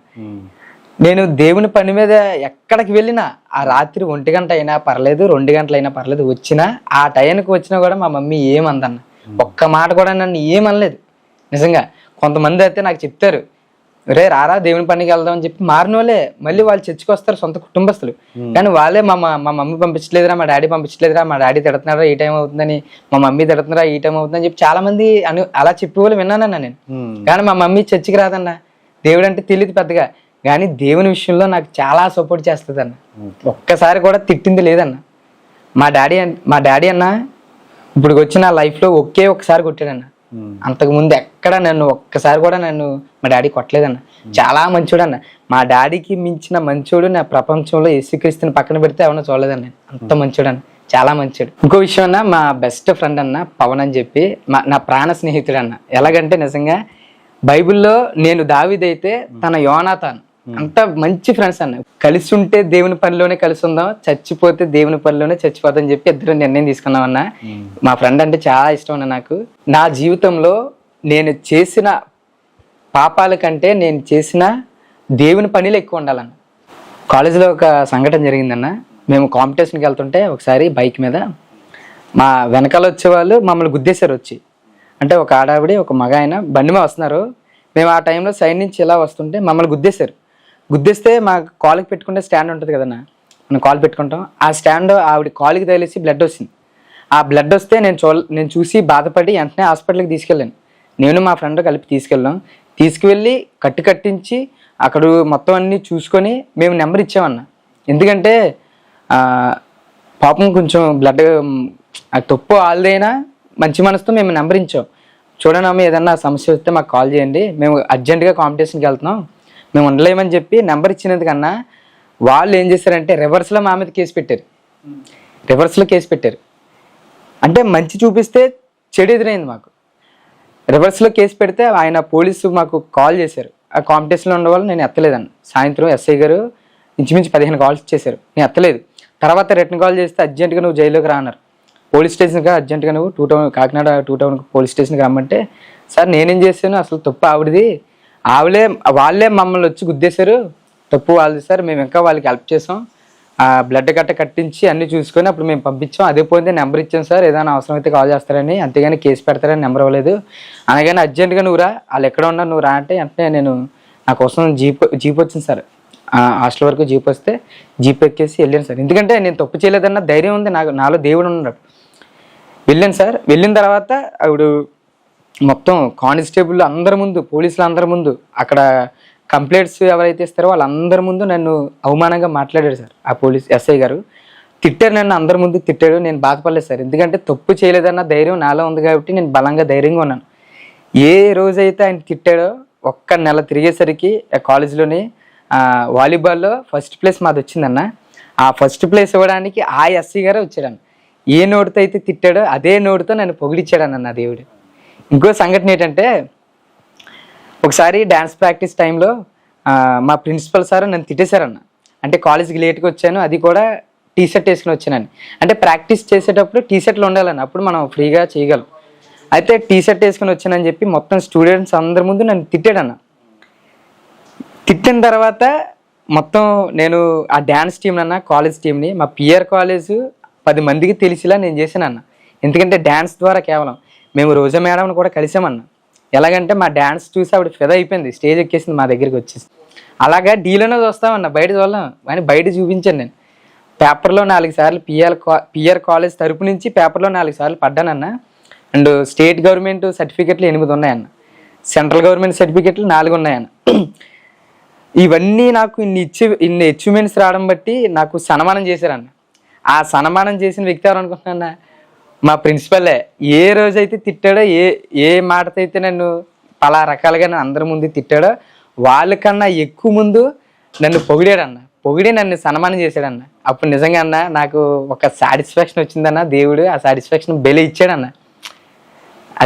నేను దేవుని పని మీద ఎక్కడికి వెళ్ళినా ఆ రాత్రి 1 గంట అయినా పర్లేదు, 2 గంటలు అయినా పర్లేదు, వచ్చినా ఆ టైంకి వచ్చినా కూడా మా మమ్మీ ఏమందన్న, ఒక్క మాట కూడా నన్ను ఏమనలేదు. నిజంగా కొంతమంది అయితే నాకు చెప్తారు, రే రారా దేవుని పనికి వెళ్దాం అని చెప్పి మారిన వాళ్ళే మళ్ళీ వాళ్ళు చర్చికి వస్తారు, సొంత కుటుంబస్తులు. కానీ వాళ్ళే మా మమ్మీ పంపించలేదురా, మా డాడీ పంపించలేదురా, మా డాడీ తిడుతున్నారా ఈ టైం అవుతుందని, మా మమ్మీ తిడుతున్నారా ఈ టైం అవుతుందని చెప్పి చాలా మంది అలా చెప్పి వాళ్ళు విన్నానన్నా నేను. కానీ మా మమ్మీ చర్చికి రాదన్న, దేవుడు అంటే తెలియదు పెద్దగా, కానీ దేవుని విషయంలో నాకు చాలా సపోర్ట్ చేస్తుంది అన్న. ఒక్కసారి కూడా తిట్టింది లేదన్న. మా డాడీ అన్న ఇప్పుడు వచ్చి నా లైఫ్లో ఒక్కసారి కొట్టాడన్న. అంతకుముందు ఎక్కడ ఒక్కసారి కూడా మా డాడీ కొట్టలేదన్న. చాలా మంచోడు అన్న. మా డాడీకి మించిన మంచోడు నా ప్రపంచంలో యేసుక్రీస్తుని పక్కన పెడితే ఎవరన్నా చూడలేదన్న. అంత మంచోడు అన్న, చాలా మంచోడు. ఇంకో విషయం అన్న, మా బెస్ట్ ఫ్రెండ్ అన్న పవన్ అని చెప్పి నా ప్రాణ స్నేహితుడు అన్న. ఎలాగంటే నిజంగా బైబిల్లో నేను దావీదైతే తన యోనాతాన్, అంత మంచి ఫ్రెండ్స్ అన్న. కలిసి ఉంటే దేవుని పనిలోనే కలిసి ఉందాం, చచ్చిపోతే దేవుని పనిలోనే చచ్చిపోతాం అని చెప్పి ఇద్దరు నిర్ణయం తీసుకున్నాం అన్న. మా ఫ్రెండ్ అంటే చాలా ఇష్టం అన్న నాకు. నా జీవితంలో నేను చేసిన పాపాల కంటే నేను చేసిన దేవుని పనిలో ఎక్కువ ఉండాలన్న. కాలేజీలో ఒక సంఘటన జరిగిందన్న. మేము కాంపిటీషన్కి వెళ్తుంటే ఒకసారి బైక్ మీద మా వెనకాల వచ్చేవాళ్ళు మమ్మల్ని గుద్దేశారు వచ్చి. అంటే ఒక ఆడావిడి ఒక మగ ఆయన బండి మీద వస్తున్నారు. మేము ఆ టైంలో సైడ్ నుంచి ఇలా వస్తుంటే మమ్మల్ని గుద్దేస్తే మా కాలుకి పెట్టుకుంటే స్టాండ్ ఉంటుంది కదన్నా, మనం కాలు పెట్టుకుంటాం. ఆ స్టాండ్ ఆవిడ కాలుకి తగిలేసి బ్లడ్ వచ్చింది. ఆ బ్లడ్ వస్తే నేను చూసి బాధపడి వెంటనే హాస్పిటల్కి తీసుకెళ్ళాను. నేను మా ఫ్రెండ్ కలిపి తీసుకెళ్ళాం. తీసుకువెళ్ళి కట్టించి అక్కడ మొత్తం అన్నీ చూసుకొని మేము నెంబర్ ఇచ్చామన్న. ఎందుకంటే పాపం కొంచెం బ్లడ్ తప్పు వాళ్ళదైనా మంచి మనసుతో మేము నెంబర్ ఇచ్చాం. చూడండి అమ్మ, ఏదన్నా సమస్య వస్తే మాకు కాల్ చేయండి, మేము అర్జెంటుగా కాంపిటీషన్కి వెళ్తున్నాం, మేము ఉండలేమని చెప్పి నెంబర్ ఇచ్చినందుకన్నా వాళ్ళు ఏం చేశారంటే రివర్స్లో మా మీద కేసు పెట్టారు. రివర్స్లో కేసు పెట్టారు అంటే మంచి చూపిస్తే చెడు ఎదురైంది మాకు. రివర్స్లో కేసు పెడితే ఆయన పోలీసు మాకు కాల్ చేశారు. ఆ కాంపిటీషన్లో ఉండేవాళ్ళు నేను ఎత్తలేదన్న. సాయంత్రం ఎస్ఐ గారు ఇంచుమించు 15 కాల్స్ చేశారు, నేను ఎత్తలేదు. తర్వాత రిటర్న్ కాల్ చేస్తే అర్జెంటుగా నువ్వు జైల్లోకి రా అన్నారు. పోలీస్ స్టేషన్గా అర్జెంటుగా నువ్వు కాకినాడ 2 టౌన్ పోలీస్ స్టేషన్కి రమ్మంటే, సార్ నేనేం చేశాను, అసలు తప్పు ఆవిడది, వాళ్ళే మమ్మల్ని వచ్చి గుద్దేశారు, తప్పు వాళ్ళది సార్, మేము ఇంకా వాళ్ళకి హెల్ప్ చేసాం, బ్లడ్ కట్టించి అన్నీ చూసుకొని అప్పుడు మేము పంపించాం, అదే పోతే నెంబర్ ఇచ్చాం సార్, ఏదైనా అవసరం అయితే కాల్ చేస్తారని, అంతేగాని కేసు పెడతారని నెంబర్ ఇవ్వలేదు. అనగానే అర్జెంటుగా నువ్వు రా, వాళ్ళు ఎక్కడ ఉన్నా నువ్వు రా అంటే వెంటనే నా కోసం జీప్ వచ్చింది సార్. హాస్టల్ వరకు జీప్ వస్తే జీప్ ఎక్కేసి వెళ్ళాను సార్. ఎందుకంటే నేను తప్పు చేయలేదన్న ధైర్యం ఉంది నాలో దేవుడు ఉన్నాడు. వెళ్ళాను సార్. వెళ్ళిన తర్వాత ఆవిడ మొత్తం కానిస్టేబుల్ అందరి ముందు, పోలీసులు అందరి ముందు, అక్కడ కంప్లైంట్స్ ఎవరైతే ఇస్తారో వాళ్ళందరి ముందు నన్ను అవమానంగా మాట్లాడాడు సార్. ఆ పోలీస్ ఎస్ఐ గారు తిట్టారు, నన్ను అందరి ముందు తిట్టాడు. నేను బాధపడలేదు సార్, ఎందుకంటే తప్పు చేయలేదన్న ధైర్యం నాలో ఉంది కాబట్టి నేను బలంగా ధైర్యంగా ఉన్నాను. ఏ రోజైతే ఆయన తిట్టాడో ఒక్క నెల తిరిగేసరికి కాలేజీలోని వాలీబాల్లో ఫస్ట్ ప్లేస్ మాది వచ్చిందన్న. ఆ ఫస్ట్ ప్లేస్ ఇవ్వడానికి ఆ ఎస్ఐ గారే వచ్చాడన్న. ఏ నోటితో అయితే తిట్టాడో అదే నోటితో నన్ను పొగిడిచ్చాడన్న నా దేవుడు. ఇంకో సంఘటన ఏంటంటే, ఒకసారి డ్యాన్స్ ప్రాక్టీస్ టైంలో మా ప్రిన్సిపల్ సార్ నన్ను తిట్టేశారన్న. అంటే కాలేజీకి లేట్గా వచ్చాను, అది కూడా టీ షర్ట్ వేసుకుని వచ్చానని. అంటే ప్రాక్టీస్ చేసేటప్పుడు టీ షర్ట్లు ఉండాలని, అప్పుడు మనం ఫ్రీగా చేయగలం. అయితే టీ షర్ట్ వేసుకుని వచ్చానని చెప్పి మొత్తం స్టూడెంట్స్ అందరి ముందు నన్ను తిట్టాడన్న. తిట్టిన తర్వాత మొత్తం నేను ఆ డ్యాన్స్ టీం అన్న, కాలేజ్ టీంని, మా పిఆర్ కాలేజ్ 10 మందికి తెలిసిలా నేను చేశానన్న. ఎందుకంటే డ్యాన్స్ ద్వారా కేవలం మేము రోజా మేడంని కూడా కలిసామన్న. ఎలాగంటే మా డ్యాన్స్ చూసి ఆవిడ ఫిదా అయిపోయింది, స్టేజ్ ఎక్కేసింది, మా దగ్గరికి వచ్చేసి. అలాగా డీలోనే చూస్తామన్న, బయట చూడలేం కానీ బయట చూపించాను. నేను పేపర్లో 4 సార్లు పిఆర్ కాలేజ్ తరపు నుంచి పేపర్లో 4 సార్లు పడ్డానన్న. అండ్ స్టేట్ గవర్నమెంట్ సర్టిఫికెట్లు 8 ఉన్నాయన్న, సెంట్రల్ గవర్నమెంట్ సర్టిఫికెట్లు 4 ఉన్నాయన్న. ఇవన్నీ నాకు ఇన్ని అచీవ్మెంట్స్ రావడం బట్టి నాకు సన్మానం చేశారన్న. ఆ సన్మానం చేసిన వ్యక్తి ఎవరు అనుకుంటున్నా, మా ప్రిన్సిపలే. ఏ రోజైతే తిట్టాడో, ఏ మాటతో అయితే నన్ను పలా రకాలుగా నన్ను అందరి ముందు తిట్టాడో వాళ్ళకన్నా ఎక్కువ ముందు నన్ను పొగిడాడన్న. పొగిడి నన్ను సన్మానం చేశాడన్న. అప్పుడు నిజంగా అన్న నాకు ఒక సాటిస్ఫాక్షన్ వచ్చిందన్న. దేవుడు ఆ సాటిస్ఫాక్షన్ బెలి ఇచ్చాడన్న.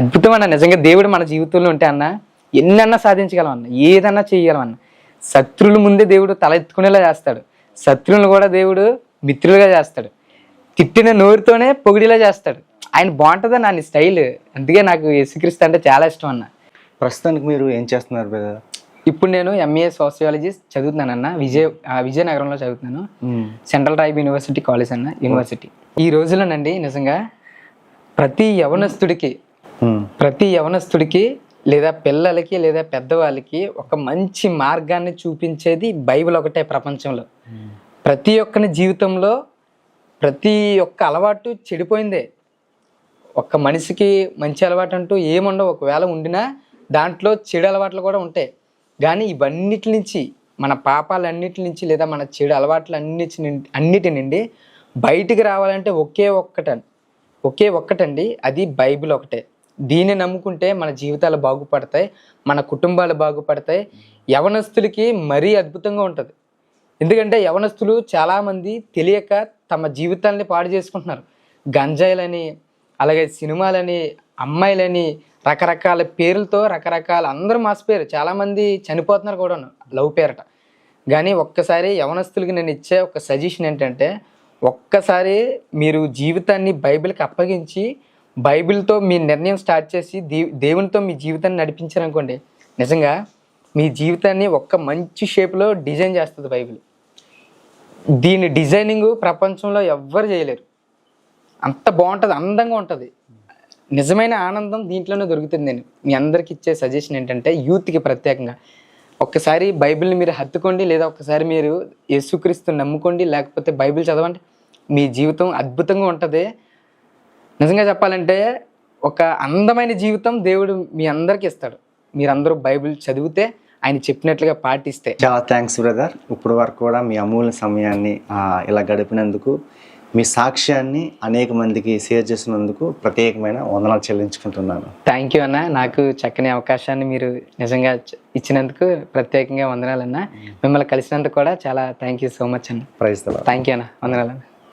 అద్భుతం అన్న. నిజంగా దేవుడు మన జీవితంలో ఉంటే అన్న ఎన్నన్నా సాధించగలమన్న, ఏదన్నా చేయగలమన్న. శత్రువుల ముందే దేవుడు తల ఎత్తుకునేలా చేస్తాడు, శత్రువులను కూడా దేవుడు మిత్రులుగా చేస్తాడు, తిట్టిన నోరుతోనే పొగిడిలా చేస్తాడు. ఆయన బాగుంటుందని నా స్టైల్. అందుకే నాకు యేసుక్రీస్తు అంటే చాలా ఇష్టం అన్న. ప్రస్తుతానికి మీరు ఏం చేస్తున్నారు బ్రదర్? ఇప్పుడు నేను ఎంఏ సోషియాలజీ చదువుతున్నానన్న. విజయనగరంలో చదువుతున్నాను, సెంట్రల్ ట్రైబ్ యూనివర్సిటీ కాలేజ్ అన్న, యూనివర్సిటీ. ఈ రోజులోనండి నిజంగా ప్రతి యవనస్తుడికి లేదా పిల్లలకి లేదా పెద్దవాళ్ళకి ఒక మంచి మార్గాన్ని చూపించేది బైబిల్ ఒకటే ప్రపంచంలో. ప్రతి ఒక్కరి జీవితంలో ప్రతి ఒక్క అలవాటు చెడిపోయిందే. ఒక్క మనిషికి మంచి అలవాటు అంటూ ఏముండవు, ఒకవేళ ఉండినా దాంట్లో చెడు అలవాట్లు కూడా ఉంటాయి. కానీ ఇవన్నిటి నుంచి, మన పాపాలన్నిటి నుంచి లేదా మన చెడు అలవాట్లు అన్నిటి నుండి బయటికి రావాలంటే ఒకే ఒక్కటండి, అది బైబిల్ ఒకటే. దీన్ని నమ్ముకుంటే మన జీవితాలు బాగుపడతాయి, మన కుటుంబాలు బాగుపడతాయి. యవనస్తులకి మరీ అద్భుతంగా ఉంటుంది. ఎందుకంటే యవనస్తులు చాలామంది తెలియక తమ జీవితాలని పాడు చేసుకుంటున్నారు. గంజాయిలని, అలాగే సినిమాలని, అమ్మాయిలని, రకరకాల పేర్లతో రకరకాల అందరూ మాసిపోయారు. చాలామంది చనిపోతున్నారు కూడా లవ్ పేరట. కానీ ఒక్కసారి యవనస్తులకి నేను ఇచ్చే ఒక సజెషన్ ఏంటంటే, ఒక్కసారి మీరు జీవితాన్ని బైబిల్కి అప్పగించి బైబిల్తో మీ నిర్ణయం స్టార్ట్ చేసి దేవునితో మీ జీవితాన్ని నడిపించారనుకోండి, నిజంగా మీ జీవితాన్ని ఒక్క మంచి షేప్లో డిజైన్ చేస్తుంది బైబిల్. దీని డిజైనింగ్ ప్రపంచంలో ఎవ్వరు చేయలేరు. అంత బాగుంటుంది, అందంగా ఉంటుంది. నిజమైన ఆనందం దీంట్లోనే దొరుకుతుంది. నేను మీ అందరికి ఇచ్చే సజెషన్ ఏంటంటే, యూత్కి ప్రత్యేకంగా ఒక్కసారి బైబిల్ని మీరు హత్తుకోండి, లేదా ఒక్కసారి మీరు యేసుక్రీస్తుని నమ్ముకోండి, లేకపోతే బైబిల్ చదవండి. మీ జీవితం అద్భుతంగా ఉంటుంది. నిజంగా చెప్పాలంటే ఒక అందమైన జీవితం దేవుడు మీ అందరికీ ఇస్తాడు. మీరందరూ బైబిల్ చదివితే, ఆయన చెప్పినట్లుగా పాటిస్తే. చాలా థ్యాంక్స్ బ్రదర్. ఇప్పుడు వరకు కూడా మీ అమూల్య సమయాన్ని ఇలా గడిపినందుకు, మీ సాక్ష్యాన్ని అనేక మందికి షేర్ చేసినందుకు ప్రత్యేకమైన వందనాలు చెల్లించుకుంటున్నాను. థ్యాంక్ యూ అన్న. నాకు చక్కని అవకాశాన్ని మీరు నిజంగా ఇచ్చినందుకు ప్రత్యేకంగా వందనాలన్న. మిమ్మల్ని కలిసినందుకు కూడా చాలా థ్యాంక్ యూ సో మచ్ అన్న. Praise the Lord. Thank you అన్న. వందనాలన్న.